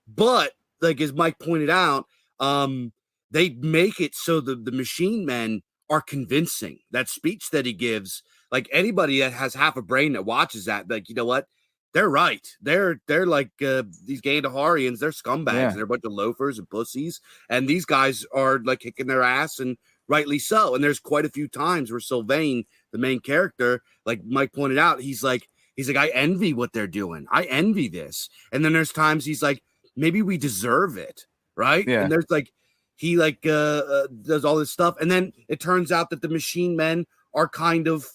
but like as Mike pointed out, they make it so the machine men are convincing. That speech that he gives, like anybody that has half a brain that watches that, like, you know what? They're right. They're like these Gandaharians. They're scumbags. Yeah. They're a bunch of loafers and pussies. And these guys are like kicking their ass, and rightly so. And there's quite a few times where Sylvain, the main character, like Mike pointed out, he's like, I envy what they're doing. I envy this. And then there's times he's like, maybe we deserve it, right? Yeah. And there's like, he like does all this stuff, and then it turns out that the machine men are kind of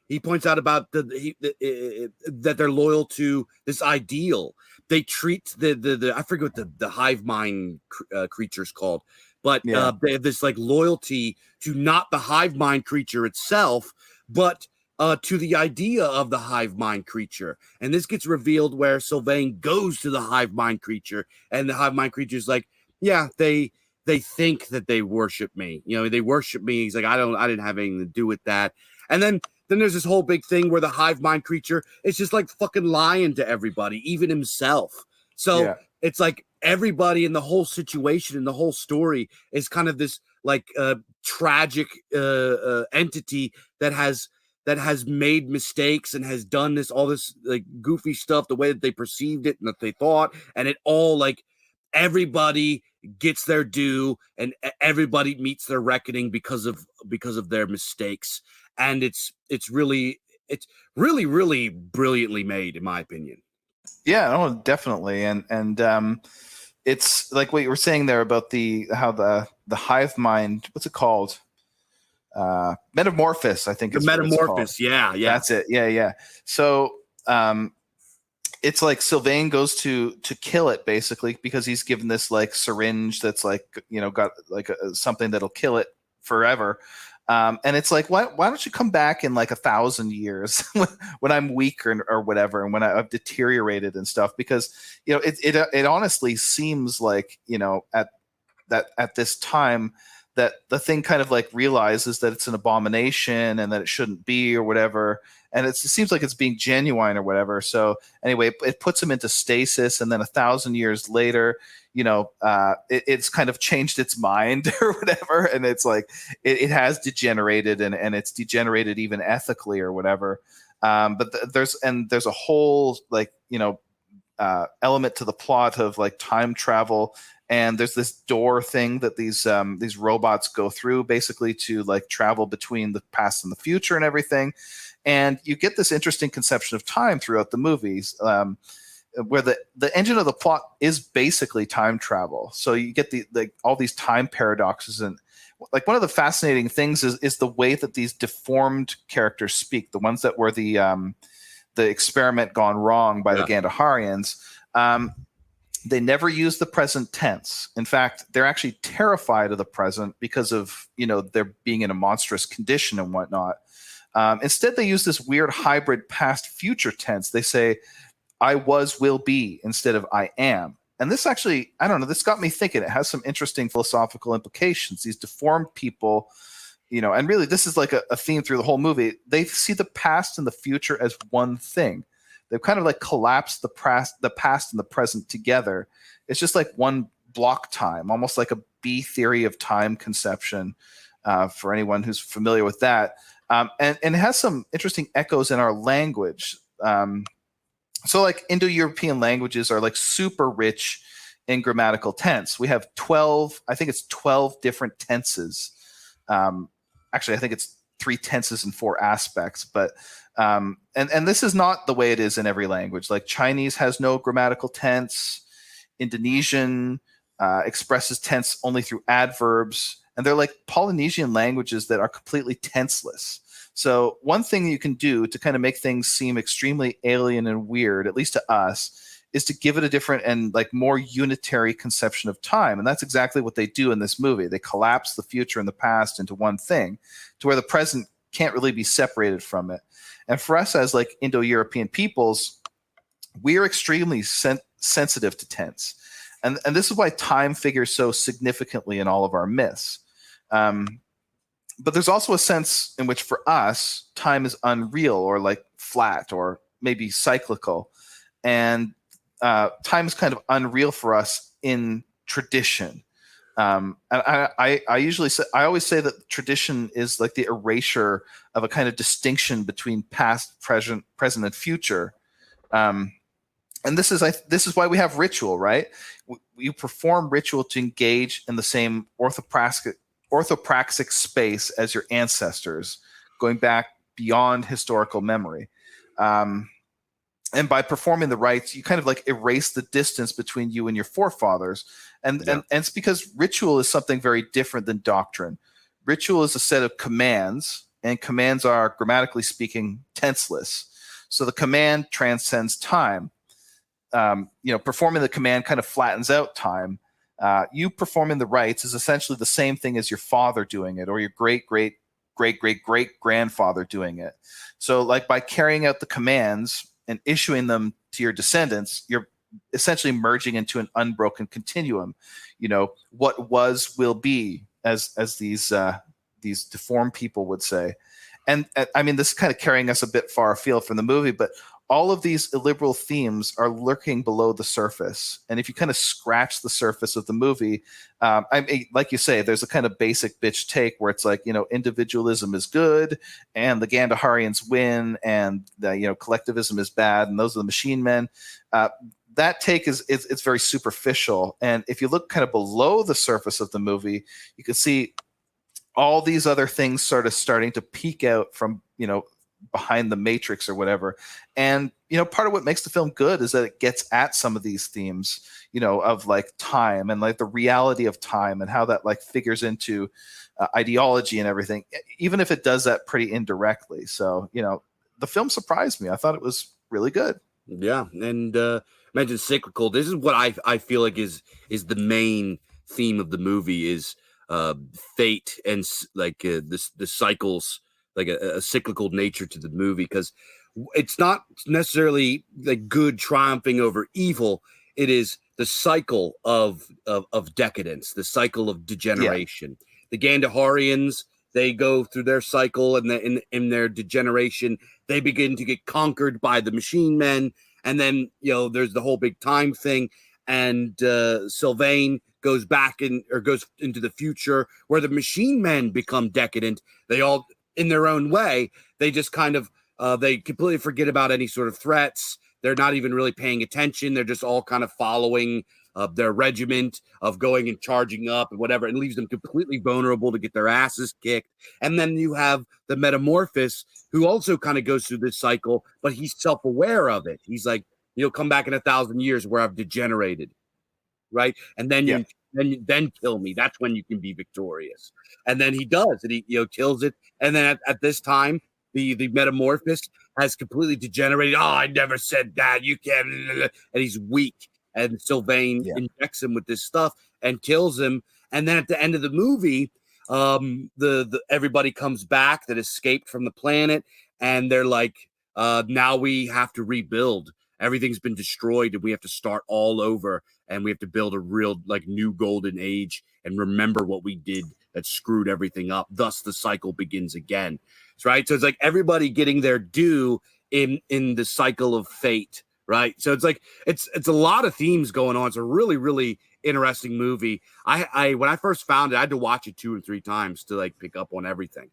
he points out about that they're loyal to this ideal. They treat the I forget what the hive mind creature's called, but yeah. They have this like loyalty to not the hive mind creature itself, but to the idea of the hive mind creature. And this gets revealed where Sylvain goes to the hive mind creature, and the hive mind creature's like, yeah, they think that they worship me. You know, they worship me. He's like, I didn't have anything to do with that. And then there's this whole big thing where the hive mind creature is just like fucking lying to everybody, even himself. So yeah. It's like everybody in the whole situation and the whole story is kind of this like tragic entity that has made mistakes and has done all this like goofy stuff the way that they perceived it and that they thought, and it all like everybody gets their due, and everybody meets their reckoning because of their mistakes. And it's really really brilliantly made, in my opinion. Yeah, no, definitely. And it's like what you were saying there about how the hive mind, what's it called? Metamorphosis, I think The is what it's called. metamorphosis, yeah. That's it. Yeah. So it's like Sylvain goes to kill it basically because he's given this like syringe that's like, got like something that'll kill it forever. And it's like, why don't you come back in like 1,000 years when I'm weak or whatever, and when I've deteriorated and stuff? Because it honestly seems like at this time that the thing kind of like realizes that it's an abomination and that it shouldn't be or whatever. And it seems like it's being genuine or whatever. So anyway, it puts him into stasis, and then 1,000 years later, it's kind of changed its mind or whatever. And it's like, it has degenerated, and it's degenerated even ethically or whatever. But there's a whole like, element to the plot of like time travel. And there's this door thing that these robots go through basically to like travel between the past and the future and everything. And you get this interesting conception of time throughout the movies, where the engine of the plot is basically time travel. So you get all these time paradoxes. And like one of the fascinating things is the way that these deformed characters speak, the ones that were the experiment gone wrong by the Gandaharians. They never use the present tense. In fact, they're actually terrified of the present because of, their being in a monstrous condition and whatnot. Instead, they use this weird hybrid past future tense. They say, I was, will be, instead of I am. And this actually, I don't know, this got me thinking. It has some interesting philosophical implications. These deformed people, and really this is like a theme through the whole movie. They see the past and the future as one thing. They've kind of like collapsed the past and the present together. It's just like one block time, almost like a B theory of time conception, for anyone who's familiar with that. And it has some interesting echoes in our language. So like Indo-European languages are like super rich in grammatical tense. We have 12 different tenses. Actually, I think it's 3 tenses and 4 aspects, but and this is not the way it is in every language. Like Chinese has no grammatical tense. Indonesian expresses tense only through adverbs, and they're like Polynesian languages that are completely tenseless. So one thing you can do to kind of make things seem extremely alien and weird, at least to us, is to give it a different and like more unitary conception of time. And that's exactly what they do in this movie. They collapse the future and the past into one thing, to where the present can't really be separated from it. And for us as like Indo-European peoples, we are extremely sensitive to tense. And this is why time figures so significantly in all of our myths. But there's also a sense in which for us, time is unreal or like flat or maybe cyclical. And time is kind of unreal for us in tradition. And I always say that tradition is like the erasure of a kind of distinction between past, present, and future. And this is why we have ritual, right? You perform ritual to engage in the same orthopraxic space as your ancestors, going back beyond historical memory. And by performing the rites, you kind of like erase the distance between you and your forefathers. And it's because ritual is something very different than doctrine. Ritual is a set of commands, and commands are, grammatically speaking, tenseless. So the command transcends time. Performing the command kind of flattens out time. You performing the rites is essentially the same thing as your father doing it, or your great-great-great-great-grandfather doing it. So like by carrying out the commands and issuing them to your descendants, you're essentially merging into an unbroken continuum. What was will be, as these deformed people would say. And I mean, this is kind of carrying us a bit far afield from the movie, but all of these illiberal themes are lurking below the surface. And if you kind of scratch the surface of the movie, like you say, there's a kind of basic bitch take where it's like, individualism is good and the Gandaharians win, and collectivism is bad, and those are the machine men. that take is it's very superficial. And if you look kind of below the surface of the movie, you can see all these other things sort of starting to peek out from, behind the matrix or whatever. And, part of what makes the film good is that it gets at some of these themes, of like time and like the reality of time and how that like figures into ideology and everything, even if it does that pretty indirectly. So, the film surprised me. I thought it was really good. Yeah. And mentioned cyclical. This is what I feel like is the main theme of the movie is fate and like the cycles, like a cyclical nature to the movie, because it's not necessarily like good triumphing over evil. It is the cycle of decadence, the cycle of degeneration. Yeah. The Gandaharians, they go through their cycle, and in their degeneration, they begin to get conquered by the machine men. And then, there's the whole big time thing. And Sylvain goes back goes into the future where the machine men become decadent. They all, in their own way, they just kind of, they completely forget about any sort of threats. They're not even really paying attention. They're just all kind of following their regiment of going and charging up and whatever. It leaves them completely vulnerable to get their asses kicked. And then you have the Metamorphosis, who also kind of goes through this cycle, but he's self-aware of it. He's like, you'll come back in 1,000 years where I've degenerated, right? And then then kill me. That's when you can be victorious. And then he does, and he kills it. And then at this time, the Metamorphosis has completely degenerated. Oh, I never said that. You can't. And he's weak. And Sylvain injects him with this stuff and kills him. And then at the end of the movie, the everybody comes back that escaped from the planet, and they're like, now we have to rebuild. Everything's been destroyed, and we have to start all over, and we have to build a real like new golden age and remember what we did that screwed everything up. Thus, the cycle begins again. Right? So it's like everybody getting their due in the cycle of fate. Right. So it's like it's a lot of themes going on. It's a really, really interesting movie. I when I first found it, I had to watch it 2 or 3 times to like pick up on everything.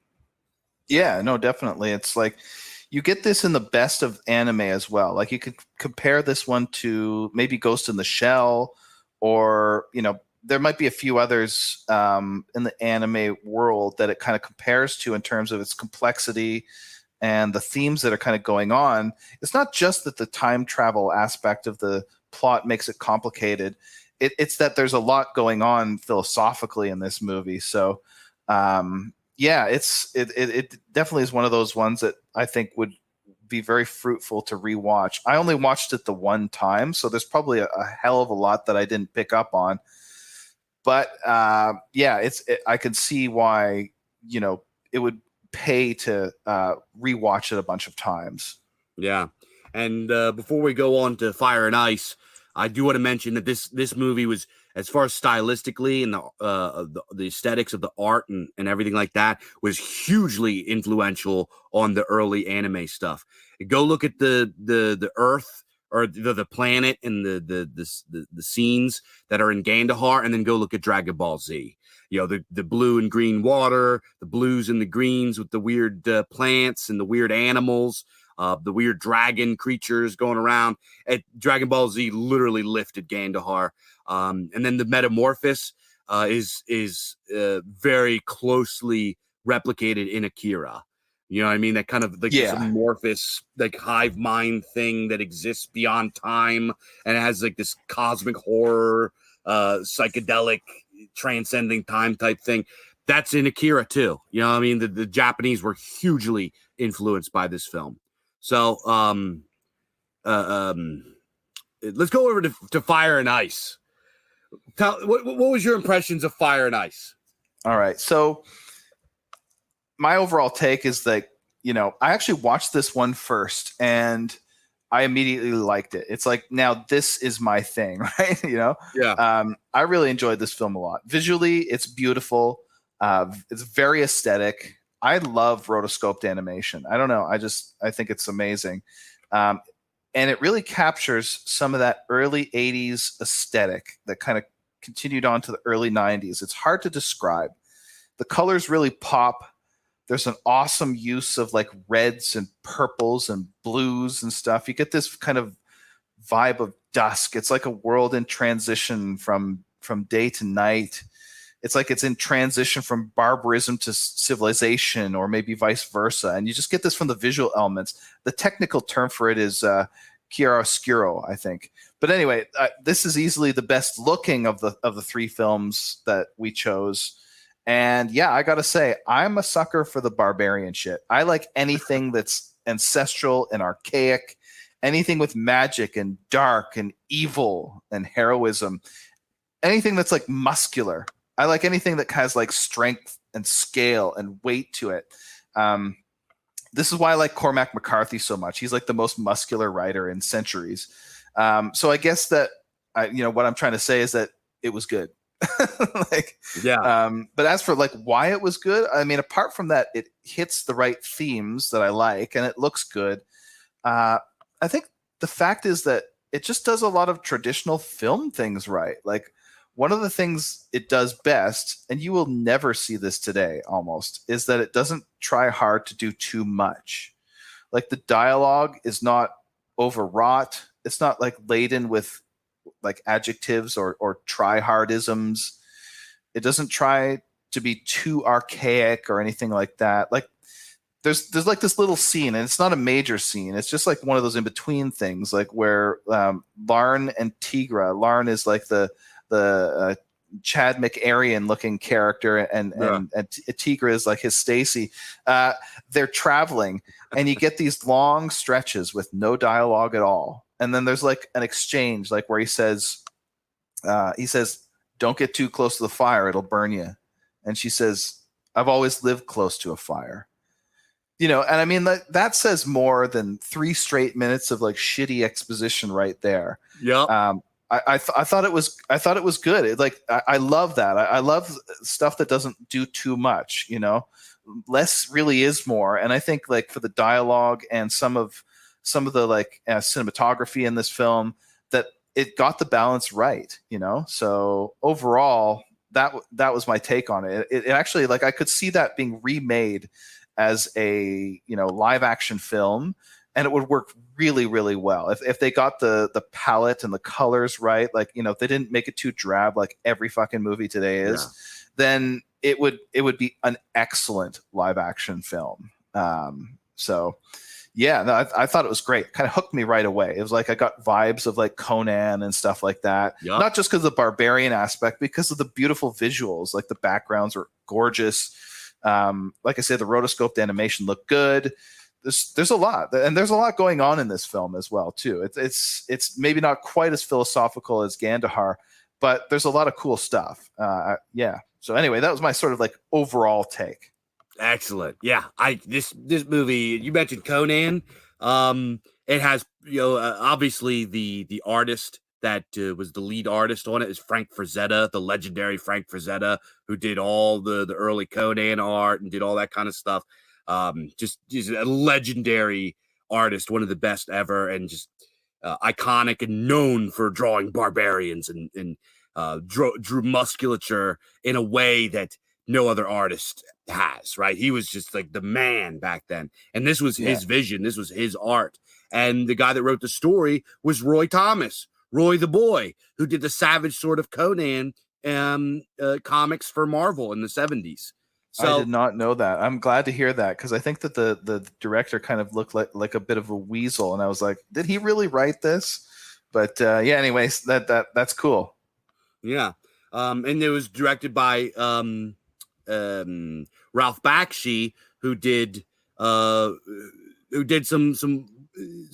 Yeah, no, definitely. It's like you get this in the best of anime as well. Like you could compare this one to maybe Ghost in the Shell, or there might be a few others in the anime world that it kind of compares to in terms of its complexity and the themes that are kind of going on. It's not just that the time travel aspect of the plot makes it complicated. It's that there's a lot going on philosophically in this movie. So, it definitely is one of those ones that I think would be very fruitful to rewatch. I only watched it the one time, so there's probably a hell of a lot that I didn't pick up on. But I can see why it would pay to rewatch it a bunch of times. Yeah. And before we go on to Fire and Ice, I do want to mention that this movie was, as far as stylistically and the aesthetics of the art and everything like that, was hugely influential on the early anime stuff. Go look at the Earth or the planet and the scenes that are in Gandahar, and then go look at Dragon Ball Z. The blue and green water, the blues and the greens with the weird plants and the weird animals, the weird dragon creatures going around. Dragon Ball Z literally lifted Gandahar. And then the Metamorphosis is very closely replicated in Akira. You know what I mean? That kind of like this amorphous, like hive mind thing that exists beyond time, and it has like this cosmic horror, psychedelic, transcending time type thing. That's in Akira too. You know what I mean? The Japanese were hugely influenced by this film. So let's go over to Fire and Ice. What was your impressions of Fire and Ice? All right. So my overall take is that, I actually watched this one first and I immediately liked it. It's like, now this is my thing, right? Yeah. I really enjoyed this film a lot. Visually, it's beautiful. It's very aesthetic. I love rotoscoped animation. I don't know. I think it's amazing. And it really captures some of that early 80s aesthetic that kind of continued on to the early 90s. It's hard to describe. The colors really pop. There's an awesome use of like reds and purples and blues and stuff. You get this kind of vibe of dusk. It's like a world in transition from day to night. It's like it's in transition from barbarism to civilization, or maybe vice versa. And you just get this from the visual elements. The technical term for it is chiaroscuro, I think. But anyway, this is easily the best looking of the three films that we chose. And yeah, I gotta say, I'm a sucker for the barbarian shit. I like anything that's ancestral and archaic, anything with magic and dark and evil and heroism, anything that's like muscular. I like anything that has like strength and scale and weight to it. This is why I like Cormac McCarthy so much. He's like the most muscular writer in centuries. So I guess that what I'm trying to say is that it was good. But as for like why it was good, I mean, apart from that, it hits the right themes that I like and it looks good. I think the fact is that it just does a lot of traditional film things right. Like, one of the things it does best, and you will never see this today almost, is that it doesn't try hard to do too much. Like, the dialogue is not overwrought. It's not like laden with like adjectives or try-hardisms. It doesn't try to be too archaic or anything like that. Like, there's like this little scene, and it's not a major scene. It's just like one of those in-between things, like where Larn and Tigra. Larn is like the Chad McArien looking character, and Tigra is like his Stacy. They're traveling, and you get these long stretches with no dialogue at all. And then there's like an exchange, like where he says, "Don't get too close to the fire; it'll burn you." And she says, "I've always lived close to a fire." And I mean that says more than 3 straight minutes of like shitty exposition right there. Yeah. I thought it was good. I love that. I love stuff that doesn't do too much. Less really is more. And I think like for the dialogue and some of the like cinematography in this film, that it got the balance right. So overall, that was my take on it. It actually, like, I could see that being remade as a live action film, and it would work really, really well if they got the palette and the colors right. Like, if they didn't make it too drab like every fucking movie today is, then it would be an excellent live action film. So yeah, no, I thought it was great. Kind of hooked me right away. It was like I got vibes of like Conan and stuff like that. Yep. Not just because of the barbarian aspect, because of the beautiful visuals. Like, the backgrounds are gorgeous. Like I said, the rotoscoped animation looked good. There's a lot, and there's a lot going on in this film as well too. It's maybe not quite as philosophical as Gandahar, but there's a lot of cool stuff. Yeah. So anyway, that was my sort of like overall take. Excellent. Yeah. This movie, you mentioned Conan. It has obviously the artist that was the lead artist on it is Frank Frazetta, the legendary Frank Frazetta, who did all the early Conan art and did all that kind of stuff. Just a legendary artist, one of the best ever, and just iconic and known for drawing barbarians and drew musculature in a way that no other artist has, right? He was just like the man back then. And this was his vision. This was his art. And the guy that wrote the story was Roy Thomas, Roy the Boy, who did the Savage Sword of Conan comics for Marvel in the 70s. So, I did not know that. I'm glad to hear that, because I think that the director kind of looked like a bit of a weasel, and I was like, did he really write this? But yeah, anyways, that's cool. Yeah. And it was directed by Ralph Bakshi, who did some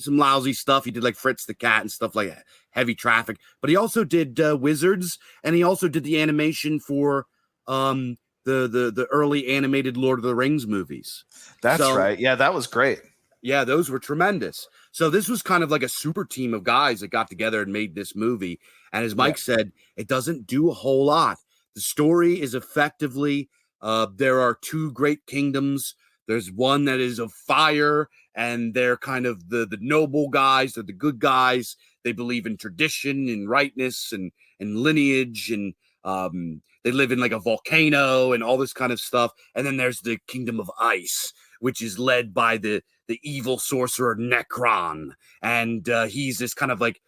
lousy stuff. He did like Fritz the Cat and stuff like that, Heavy Traffic. But he also did Wizards, and he also did the animation for the early animated Lord of the Rings movies. That's right. Yeah, that was great. Yeah, those were tremendous. So this was kind of like a super team of guys that got together and made this movie. And as Mike said, it doesn't do a whole lot. The story is effectively, there are 2 great kingdoms. There's one that is of fire, and they're kind of the noble guys. They're the good guys. They believe in tradition and rightness and lineage, and they live in like a volcano and all this kind of stuff. And then there's the kingdom of ice, which is led by the evil sorcerer Necron. And he's this kind of like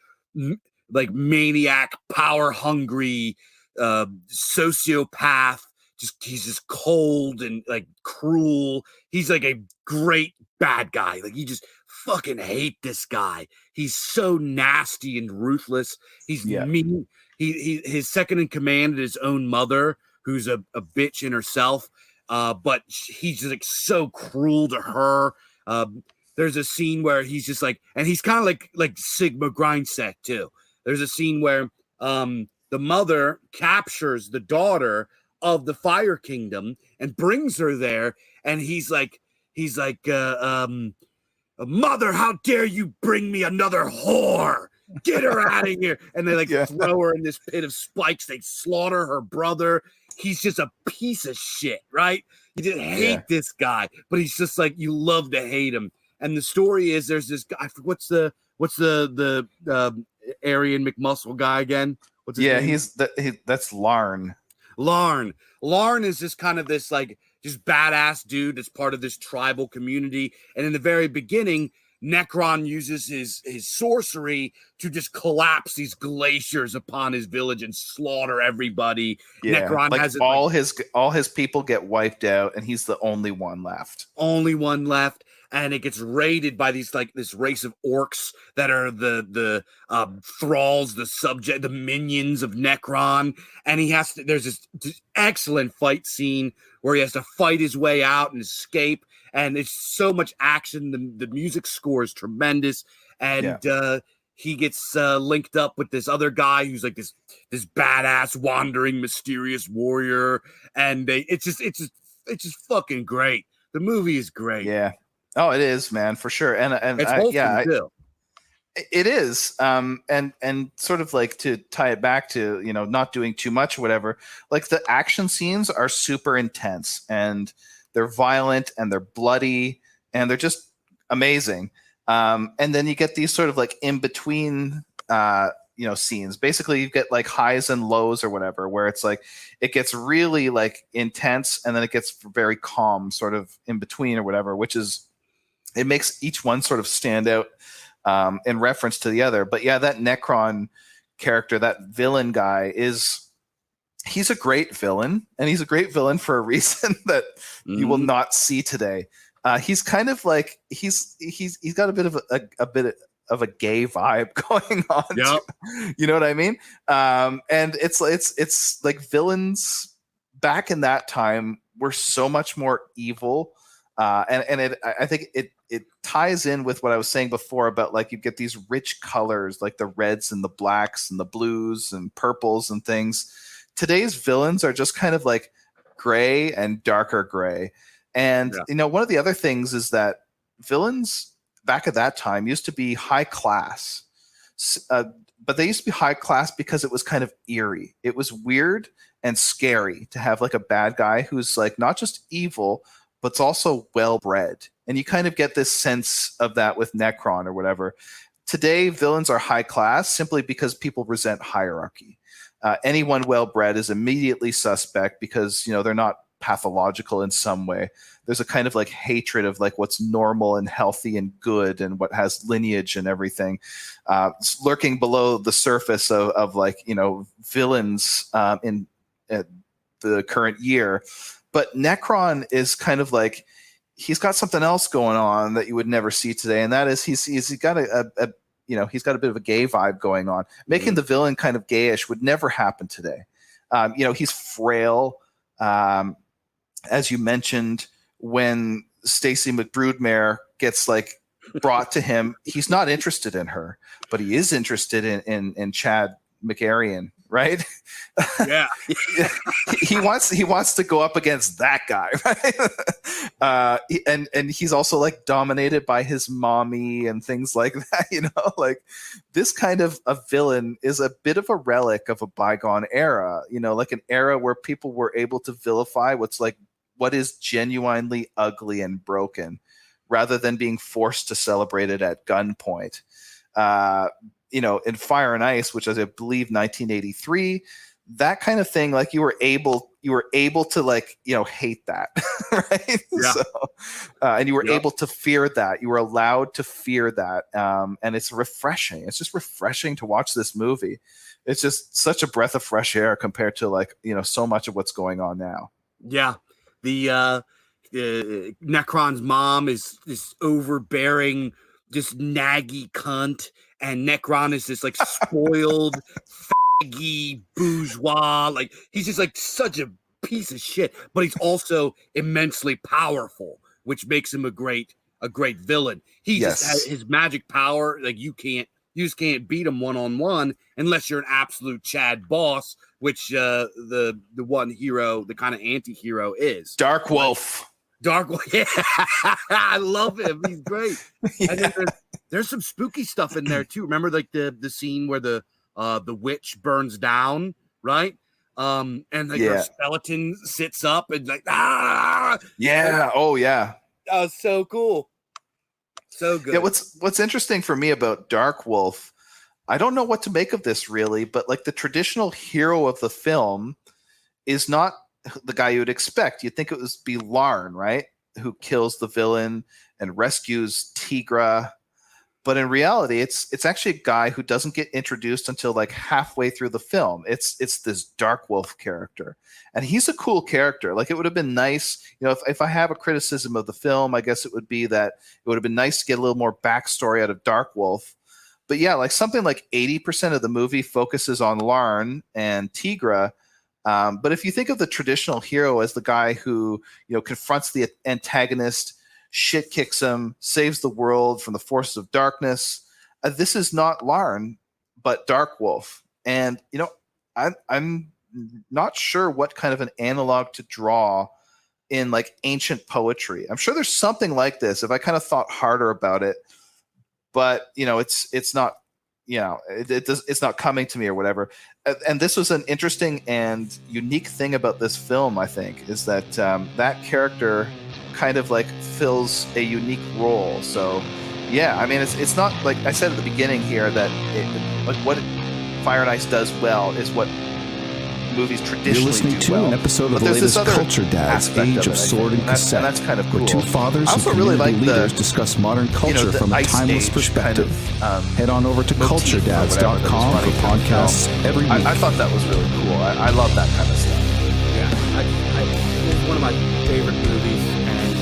like maniac, power hungry, sociopath. He's just cold and like cruel. He's like a great bad guy. Like you just fucking hate this guy. He's so nasty and ruthless. He's mean. His second in command is his own mother, who's a bitch in herself. But he's just like so cruel to her. There's a scene where he's just like, and he's kind of like Sigma Grindset too. There's a scene where the mother captures the daughter of the Fire Kingdom and brings her there, and he's like, mother, how dare you bring me another whore? Get her out of here. And they like throw her in this pit of spikes. They slaughter her brother. He's just a piece of shit, right? You just hate this guy, but he's just like, you love to hate him. And the story is there's this guy, what's the Aryan McMuscle guy again? What's his name? That's Larn. Larn is just kind of this like just badass dude that's part of this tribal community. And in the very beginning, Necron uses his sorcery to just collapse these glaciers upon his village and slaughter everybody. Yeah, Necron like has all his people get wiped out, and he's the only one left. And it gets raided by this race of orcs that are the thralls, the minions of Necron. And there's this excellent fight scene where he has to fight his way out and escape. And it's so much action. The music score is tremendous. And he gets linked up with this other guy who's like this badass, wandering, mysterious warrior. And it's just fucking great. The movie is great. Yeah. Oh, it is, man, for sure. And it's wholesome too. It is. And sort of like to tie it back to, not doing too much or whatever, like the action scenes are super intense and they're violent and they're bloody and they're just amazing. And then you get these sort of like in between, scenes. Basically, you get like highs and lows or whatever, where it's like it gets really like intense and then it gets very calm, sort of in between or whatever, it makes each one sort of stand out in reference to the other. But yeah, that Necron character, that villain guy, he's a great villain, and he's a great villain for a reason that you will not see today. He's kind of like he's got a bit of a gay vibe going on. Yep. You know what I mean? And it's like villains back in that time were so much more evil. I think it ties in with what I was saying before about like you get these rich colors like the reds and the blacks and the blues and purples and things. Today's villains are just kind of like gray and darker gray. And one of the other things is that villains back at that time used to be high class, but they used to be high class because it was kind of eerie. It was weird and scary to have like a bad guy who's like not just evil, but it's also well-bred. And you kind of get this sense of that with Necron or whatever. Today, villains are high class simply because people resent hierarchy. Anyone well-bred is immediately suspect because, they're not pathological in some way. There's a kind of like hatred of like what's normal and healthy and good and what has lineage and everything. Lurking below the surface of like, villains in the current year. But Necron is kind of like, he's got something else going on that you would never see today. And that is he's got he's got a bit of a gay vibe going on. Making the villain kind of gayish would never happen today. He's frail. As you mentioned, when Stacey McBroodmare gets like brought to him, he's not interested in her, but he is interested in Chad McAryan, right? Yeah. he wants to go up against that guy, right? And he's also like dominated by his mommy and things like that, like this kind of a villain is a bit of a relic of a bygone era, like an era where people were able to vilify what is genuinely ugly and broken rather than being forced to celebrate it at gunpoint. In Fire and Ice, which is, I believe, 1983, that kind of thing, like you were able you were able to like, hate that, right? Yeah. So, and you were able to fear that. You were allowed to fear that. And it's refreshing. It's just refreshing to watch this movie. It's just such a breath of fresh air compared to like, so much of what's going on now. Yeah. The Necron's mom is this overbearing, just naggy cunt, and Necron is this like spoiled, faggy bourgeois. Like he's just like such a piece of shit, but he's also immensely powerful, which makes him a great villain. He just has his magic power. Like you just can't beat him one-on-one unless you're an absolute Chad boss, which the one hero, the kind of anti-hero is Dark Wolf. Dark Wolf, yeah. I love him. He's great. Yeah. And then there's some spooky stuff in there too. Remember, like the scene where the witch burns down, right? And like her skeleton sits up and like yeah. Oh yeah. That was so cool. So good. Yeah. What's interesting for me about Dark Wolf, I don't know what to make of this really, but like the traditional hero of the film is not the guy you would expect. You'd think it would be Larn, right? Who kills the villain and rescues Tigra. But in reality, it's actually a guy who doesn't get introduced until like halfway through the film. It's this Dark Wolf character. And he's a cool character. Like it would have been nice, if I have a criticism of the film, I guess it would be that it would have been nice to get a little more backstory out of Dark Wolf. But yeah, like something like 80% of the movie focuses on Larn and Tigra. But if you think of the traditional hero as the guy who, confronts the antagonist, shit kicks him, saves the world from the forces of darkness, this is not Larn, but Dark Wolf. And, I'm not sure what kind of an analog to draw in like ancient poetry. I'm sure there's something like this if I kind of thought harder about it, but it's not, it's not coming to me or whatever. And this was an interesting and unique thing about this film, I think, is that that character kind of like fills a unique role. So yeah, I mean, it's not like I said at the beginning here that like what Fire and Ice does well is what movies traditionally You're listening to well. an episode of the latest Culture Dads, Age of Sword and Cassette, and that's kind of cool. where two fathers and community leaders discuss modern culture from a timeless perspective. Head on over to culturedads.com for podcasts every week. I thought that was really cool. I love that kind of stuff. Yeah, it's one of my favorite movies, and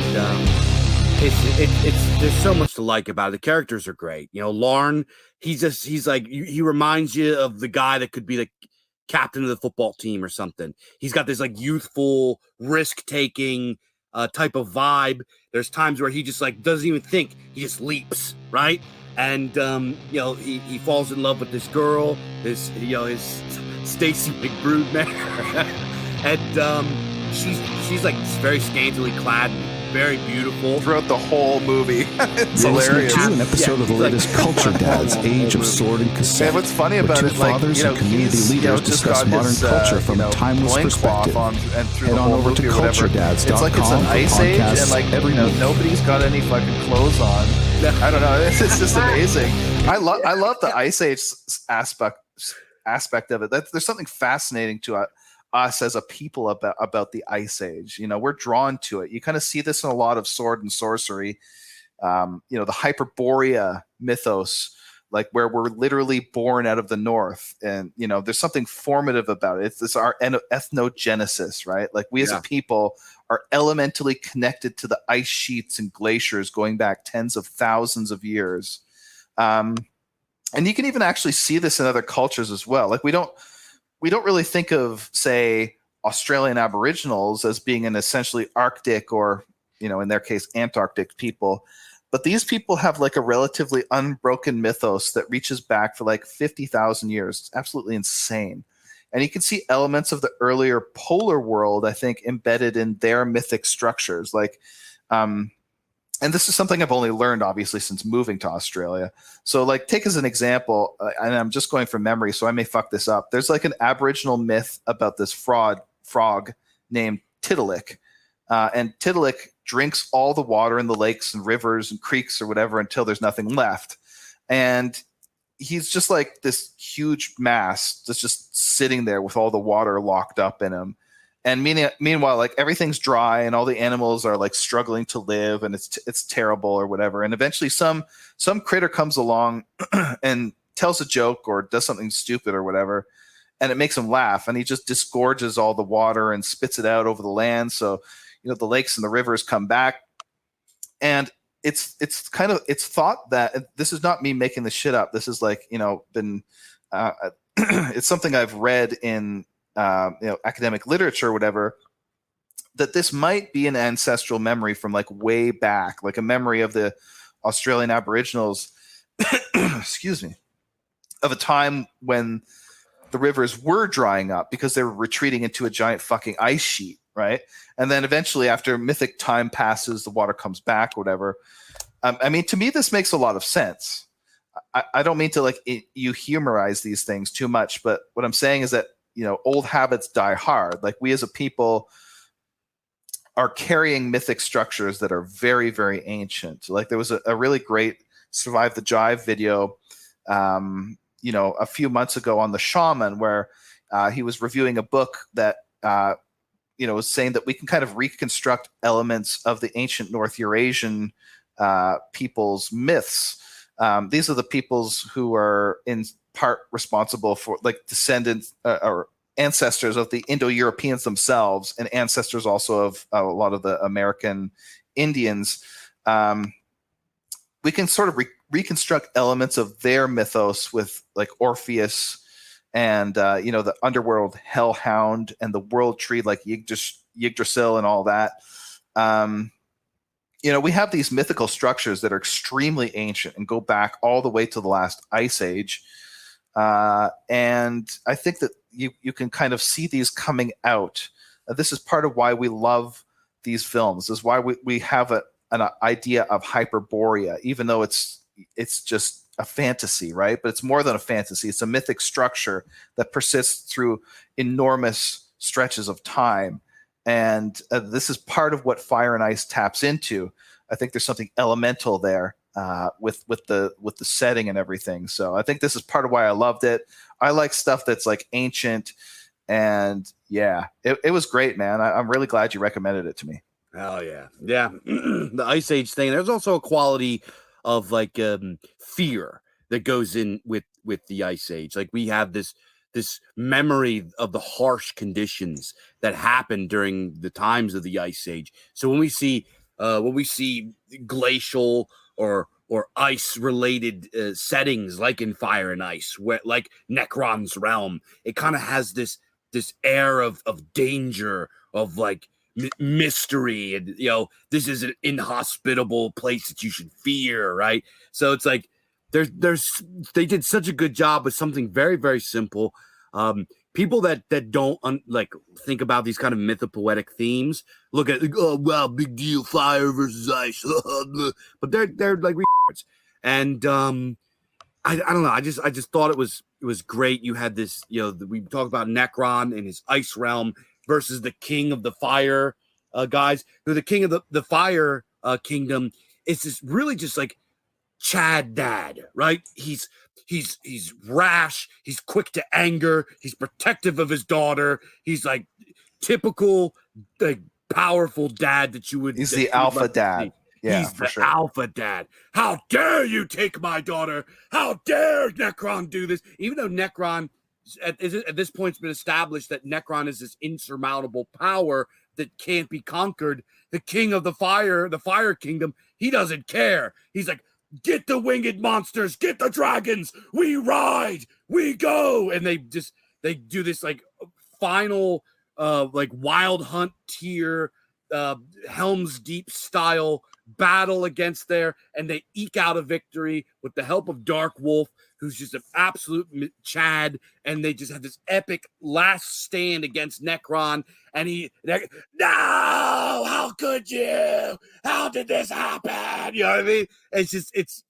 it's there's so much to like about it. The characters are great. Larn, he's like he reminds you of the guy that could be the captain of the football team or something. He's got this like youthful, risk-taking type of vibe. There's times where he just like doesn't even think, he just leaps, right? And he falls in love with this girl, his Stacy McBroodmare, and she's like very scantily clad, very beautiful throughout the whole movie. It's hilarious. To an episode of the latest Culture Dads, Age of Sword and Cassette. And what's funny about it, like, fathers and community leaders discuss modern culture from a timeless perspective. Head on over to culturedads.com. It's like it's an ice age, and like nobody's got any fucking clothes on. I don't know. It's just amazing. I love the ice age aspect of it. There's something fascinating to it. Us as a people about the Ice Age. We're drawn to it. You kind of see this in a lot of sword and sorcery. The Hyperborea mythos, like where we're literally born out of the north, and there's something formative about it. It's our ethnogenesis, right? Like we as a people are elementally connected to the ice sheets and glaciers going back tens of thousands of years. And you can even actually see this in other cultures as well. Like we don't really think of, say, Australian Aboriginals as being an essentially Arctic or, in their case, Antarctic people. But these people have like a relatively unbroken mythos that reaches back for like 50,000 years. It's absolutely insane. And you can see elements of the earlier polar world, I think, embedded in their mythic structures. Like, and this is something I've only learned, obviously, since moving to Australia. So, like, take as an example, and I'm just going from memory, so I may fuck this up. There's like an Aboriginal myth about this frog named Tiddalik. And Tiddalik drinks all the water in the lakes and rivers and creeks or whatever until there's nothing left. And he's just like this huge mass that's just sitting there with all the water locked up in him. And meanwhile, like everything's dry and all the animals are like struggling to live, and it's terrible or whatever. And eventually, some critter comes along and tells a joke or does something stupid or whatever, and it makes him laugh. And he just disgorges all the water and spits it out over the land. So, the lakes and the rivers come back. And it's thought that, this is not me making this shit up. This is like, been it's something I've read in academic literature or whatever, that this might be an ancestral memory from like way back, like a memory of the Australian Aboriginals, excuse me, of a time when the rivers were drying up because they were retreating into a giant fucking ice sheet, right? And then eventually, after mythic time passes, the water comes back, whatever. I mean, to me, this makes a lot of sense. I don't mean to you humorize these things too much, but what I'm saying is that, old habits die hard. Like, we as a people are carrying mythic structures that are very, very ancient. Like, there was a really great Survive the Jive video, a few months ago on the shaman, where he was reviewing a book that, was saying that we can kind of reconstruct elements of the ancient North Eurasian people's myths. These are the peoples who are in part responsible for descendants or ancestors of the Indo-Europeans themselves, and ancestors also of a lot of the American Indians. We can sort of reconstruct elements of their mythos with like Orpheus and the underworld hellhound and the world tree like Yggdrasil and all that. We have these mythical structures that are extremely ancient and go back all the way to the last ice age. And I think that you can kind of see these coming out. This is part of why we love these films. This is why we have an idea of Hyperborea, even though it's just a fantasy, right? But it's more than a fantasy. It's a mythic structure that persists through enormous stretches of time. And this is part of what Fire and Ice taps into. I think there's something elemental there with the setting and everything. So I think this is part of why I loved it. I like stuff that's like ancient, and yeah, it was great, man. I'm really glad you recommended it to me. Oh yeah, yeah. The Ice Age thing. There's also a quality of like fear that goes in with the Ice Age. Like, we have this memory of the harsh conditions that happened during the times of the Ice Age. So when we see glacial or ice related settings, like in Fire and Ice, like Necron's realm, it kind of has this air of danger, of like mystery, and this is an inhospitable place that you should fear, right? So it's like they did such a good job with something very, very simple. People that don't think about these kind of mythopoetic themes look at, oh wow, big deal, fire versus ice, but they're like retards. And I don't know, I just thought it was great. You had this, we talked about Necron and his ice realm versus the king of the fire guys. The king of the fire kingdom is just really just like Chad dad, right? He's rash, he's quick to anger, he's protective of his daughter, he's like typical like powerful dad that you would. He's the alpha dad. Yeah, he's the alpha dad. How dare you take my daughter? How dare Necron do this? Even though Necron at this point it's been established that Necron is this insurmountable power that can't be conquered, the king of the fire kingdom, he doesn't care. He's like, get the winged monsters, get the dragons, we ride, we go. And they do this like final like Wild Hunt tier Helm's Deep style battle against there, and they eke out a victory with the help of Dark Wolf, who's just an absolute Chad, and they just have this epic last stand against Necron, and no, how could you? How did this happen? You know what I mean? It's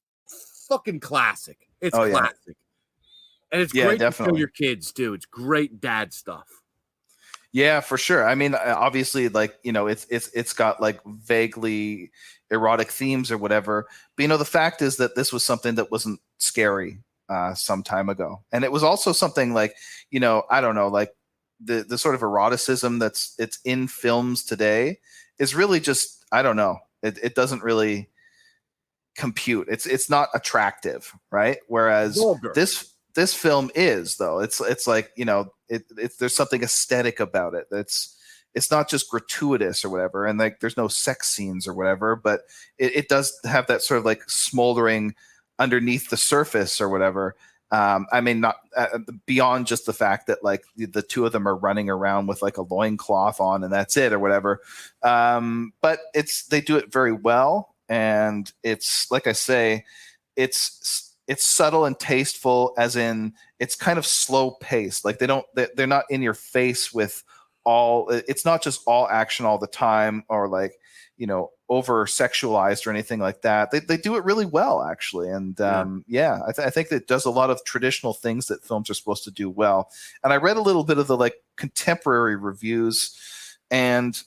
fucking classic. It's classic. Yeah. And it's great to show your kids too. It's great dad stuff. Yeah, for sure. I mean, obviously, like, it's got like vaguely erotic themes or whatever. But, the fact is that this was something that wasn't scary some time ago. And it was also something like, I don't know, like the sort of eroticism it's in films today is really just, I don't know. It doesn't really compute. It's not attractive, right? Whereas Vulgar. this film is, though. It's like, there's something aesthetic about it. It's not just gratuitous or whatever, and like there's no sex scenes or whatever, but it does have that sort of like smoldering underneath the surface or whatever. I mean, not beyond just the fact that like the two of them are running around with like a loincloth on and that's it or whatever. But they do it very well. And it's, like I say, it's subtle and tasteful, as in it's kind of slow paced. Like they're not in your face with it's not just all action all the time, or like, over sexualized or anything like that. They do it really well, actually. And I think it does a lot of traditional things that films are supposed to do well. And I read a little bit of the like contemporary reviews, and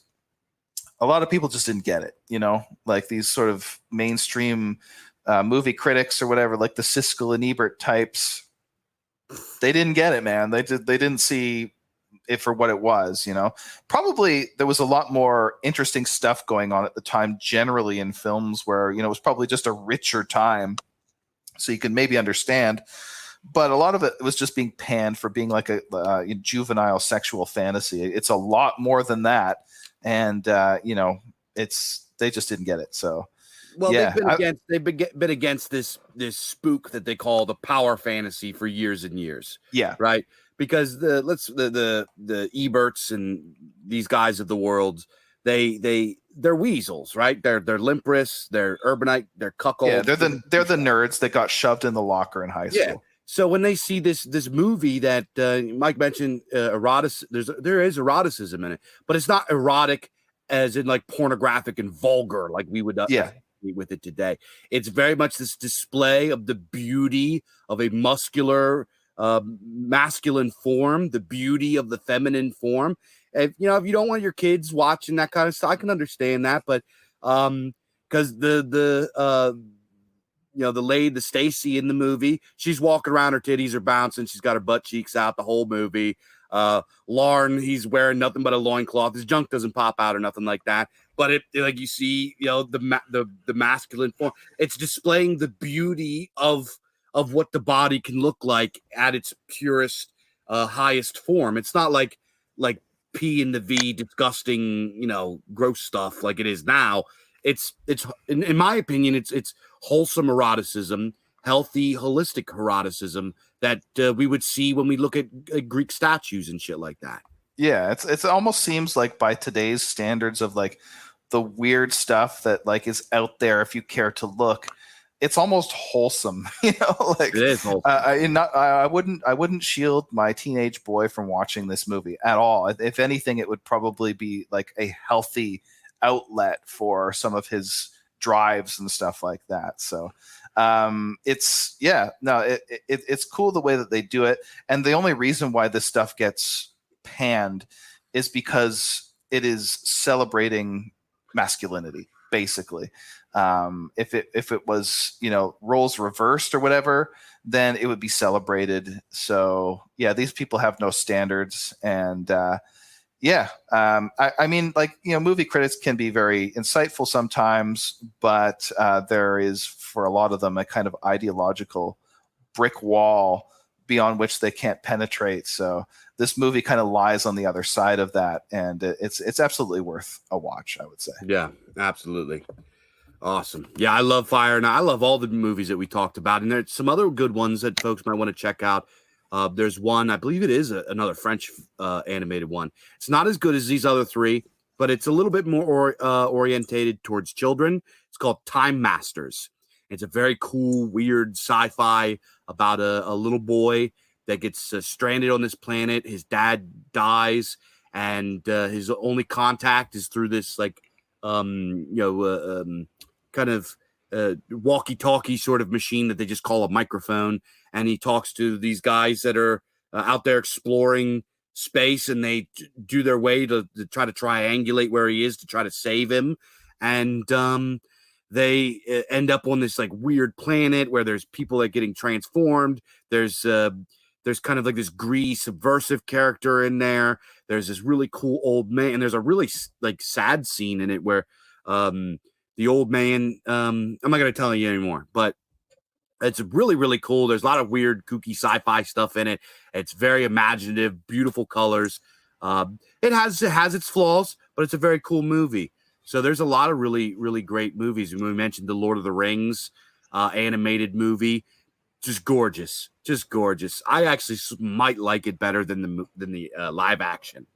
a lot of people just didn't get it, like these sort of mainstream movie critics or whatever, like the Siskel and Ebert types. They didn't get it, man. They didn't see it for what it was. Probably there was a lot more interesting stuff going on at the time generally in films, where it was probably just a richer time, so you could maybe understand. But a lot of it was just being panned for being like a juvenile sexual fantasy. It's a lot more than that, and they just didn't get it. So well, they've been against this spook that they call the power fantasy for years and years. Yeah, right. Because the Eberts and these guys of the world, they're weasels, right? They're limp-wrists, they're urbanite, they're cuckold. Yeah, they're the nerds that got shoved in the locker in high school. Yeah. So when they see this movie that Mike mentioned, there is eroticism in it, but it's not erotic as in like pornographic and vulgar like we would with it today. It's very much this display of the beauty of a muscular masculine form, the beauty of the feminine form. If you don't want your kids watching that kind of stuff, I can understand that, but because the Stacy in the movie, she's walking around, her titties are bouncing, she's got her butt cheeks out the whole movie. Lauren, he's wearing nothing but a loincloth, his junk doesn't pop out or nothing like that, but it like you see the masculine form. It's displaying the beauty of what the body can look like at its purest, highest form. It's not like P and the V, disgusting, gross stuff like it is now. It's in my opinion, it's wholesome eroticism, healthy, holistic eroticism that we would see when we look at Greek statues and shit like that. Yeah, it almost seems like by today's standards of like the weird stuff that like is out there, if you care to look, it's almost wholesome, like it is wholesome. I wouldn't shield my teenage boy from watching this movie at all. If anything, it would probably be like a healthy outlet for some of his drives and stuff like that. So it's cool the way that they do it. And the only reason why this stuff gets panned is because it is celebrating masculinity, basically. If it was, roles reversed or whatever, then it would be celebrated. So yeah, these people have no standards. And I mean, like, movie critics can be very insightful sometimes, but there is, for a lot of them, a kind of ideological brick wall beyond which they can't penetrate. So this movie kind of lies on the other side of that, and it's absolutely worth a watch, I would say. Yeah, absolutely. Awesome. Yeah, I love Fire, and I love all the movies that we talked about, and there's some other good ones that folks might want to check out. There's one, I believe it is another French animated one. It's not as good as these other three, but it's a little bit more orientated towards children. It's called Time Masters. It's a very cool, weird sci-fi about a little boy that gets stranded on this planet. His dad dies, and his only contact is through this kind of walkie-talkie sort of machine that they just call a microphone. And he talks to these guys that are out there exploring space, and they do their way to try to triangulate where he is to try to save him. And they end up on this like weird planet where there's people that are getting transformed. There's There's kind of like this greedy, subversive character in there. There's this really cool old man, and there's a really like sad scene in it where the old man, I'm not going to tell you anymore, but it's really, really cool. There's a lot of weird, kooky sci-fi stuff in it. It's very imaginative, beautiful colors. It has its flaws, but it's a very cool movie. So there's a lot of really, really great movies. We mentioned the Lord of the Rings animated movie. Just gorgeous. I actually might like it better than the live action.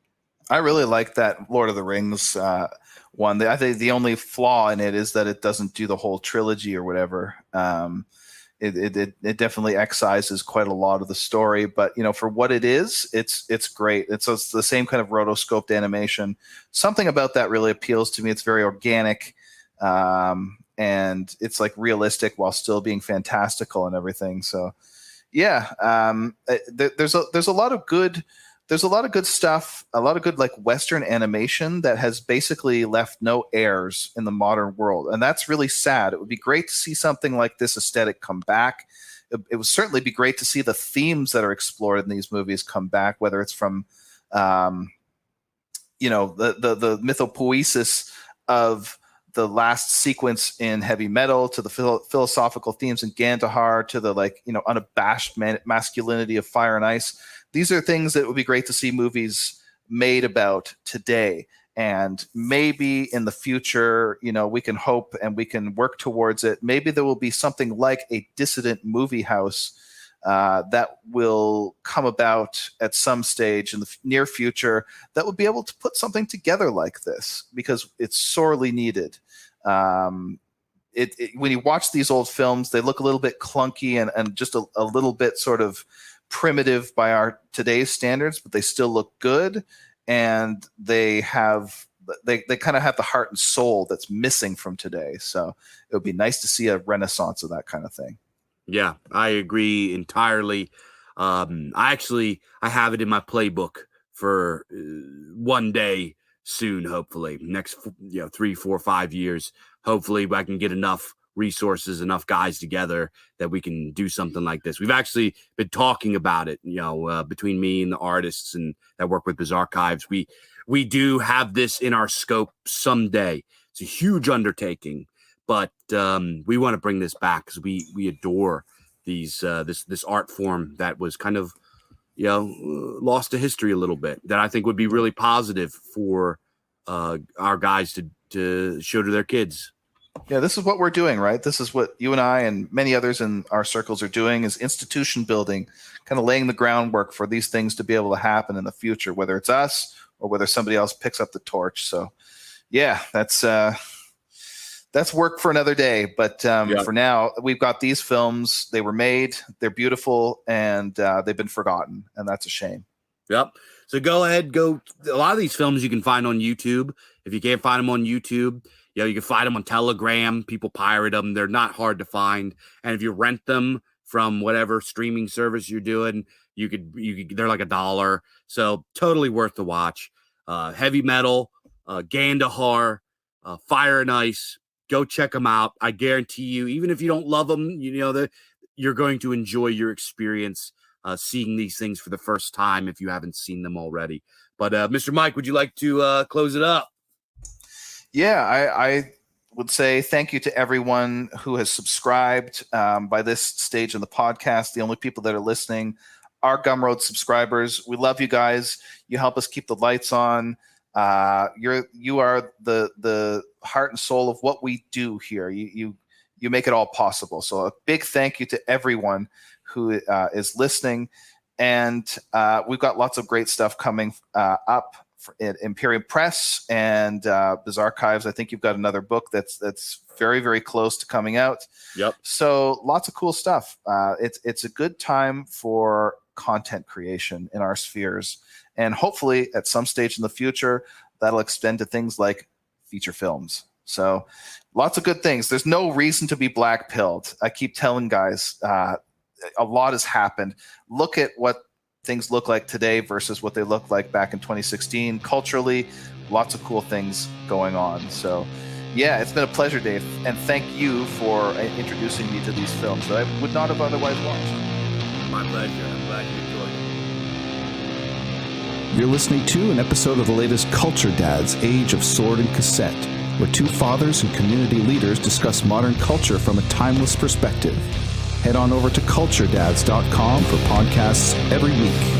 I really like that Lord of the Rings one. I think the only flaw in it is that it doesn't do the whole trilogy or whatever. It definitely excises quite a lot of the story, but for what it is, it's great. It's the same kind of rotoscoped animation. Something about that really appeals to me. It's very organic, and it's like realistic while still being fantastical and everything. So, yeah, there's a lot of good. There's a lot of good stuff, a lot of good like Western animation that has basically left no heirs in the modern world. And that's really sad. It would be great to see something like this aesthetic come back. It would certainly be great to see the themes that are explored in these movies come back, whether it's from, the mythopoesis of the last sequence in Heavy Metal to the philosophical themes in Gandahar to the unabashed masculinity of Fire and Ice. These are things that would be great to see movies made about today. And maybe in the future, we can hope and we can work towards it. Maybe there will be something like a dissident movie house that will come about at some stage in the near future that will be able to put something together like this, because it's sorely needed. When you watch these old films, they look a little bit clunky and just a little bit sort of primitive by our today's standards, but they still look good, and they kind of have the heart and soul that's missing from today. So it would be nice to see a renaissance of that kind of thing. Yeah, I agree entirely. I have it in my playbook for one day soon, hopefully next 3, 4, 5 years. Hopefully I can get enough resources, enough guys together that we can do something like this. We've actually been talking about it, between me and the artists and that work with Bizarre Archives. We do have this in our scope someday. It's a huge undertaking, but we want to bring this back because we adore these this art form that was kind of lost to history a little bit, that I think would be really positive for our guys to show to their kids. Yeah, this is what we're doing, right? This is what you and I and many others in our circles are doing, is institution building, kind of laying the groundwork for these things to be able to happen in the future, whether it's us or whether somebody else picks up the torch. So, yeah, that's work for another day. But for now, we've got these films. They were made, they're beautiful, and they've been forgotten, and that's a shame. Yep. So go ahead, a lot of these films you can find on YouTube. If you can't find them on YouTube, you can find them on Telegram. People pirate them. They're not hard to find. And if you rent them from whatever streaming service you're doing, you could they're like $1. So totally worth the watch. Heavy Metal, Gandahar, Fire and Ice. Go check them out. I guarantee you, even if you don't love them, that you're going to enjoy your experience seeing these things for the first time if you haven't seen them already. But Mr. Mike, would you like to close it up? Yeah, I would say thank you to everyone who has subscribed by this stage in the podcast. The only people that are listening are Gumroad subscribers. We love you guys. You help us keep the lights on. You are the heart and soul of what we do here. You make it all possible. So a big thank you to everyone who is listening. And we've got lots of great stuff coming up at Imperium Press and Bizarre Archives. I think you've got another book that's very, very close to coming out. Yep. So lots of cool stuff. It's a good time for content creation in our spheres. And hopefully at some stage in the future, that'll extend to things like feature films. So lots of good things. There's no reason to be black-pilled. I keep telling guys, a lot has happened. Look at what things look like today versus what they looked like back in 2016. Culturally, lots of cool things going on. So yeah, it's been a pleasure, Dave. And thank you for introducing me to these films that I would not have otherwise watched. My pleasure. I'm glad you enjoyed it. You're listening to an episode of the latest Culture Dads, Age of Sword and Cassette, where two fathers and community leaders discuss modern culture from a timeless perspective. Head on over to culturedads.com for podcasts every week.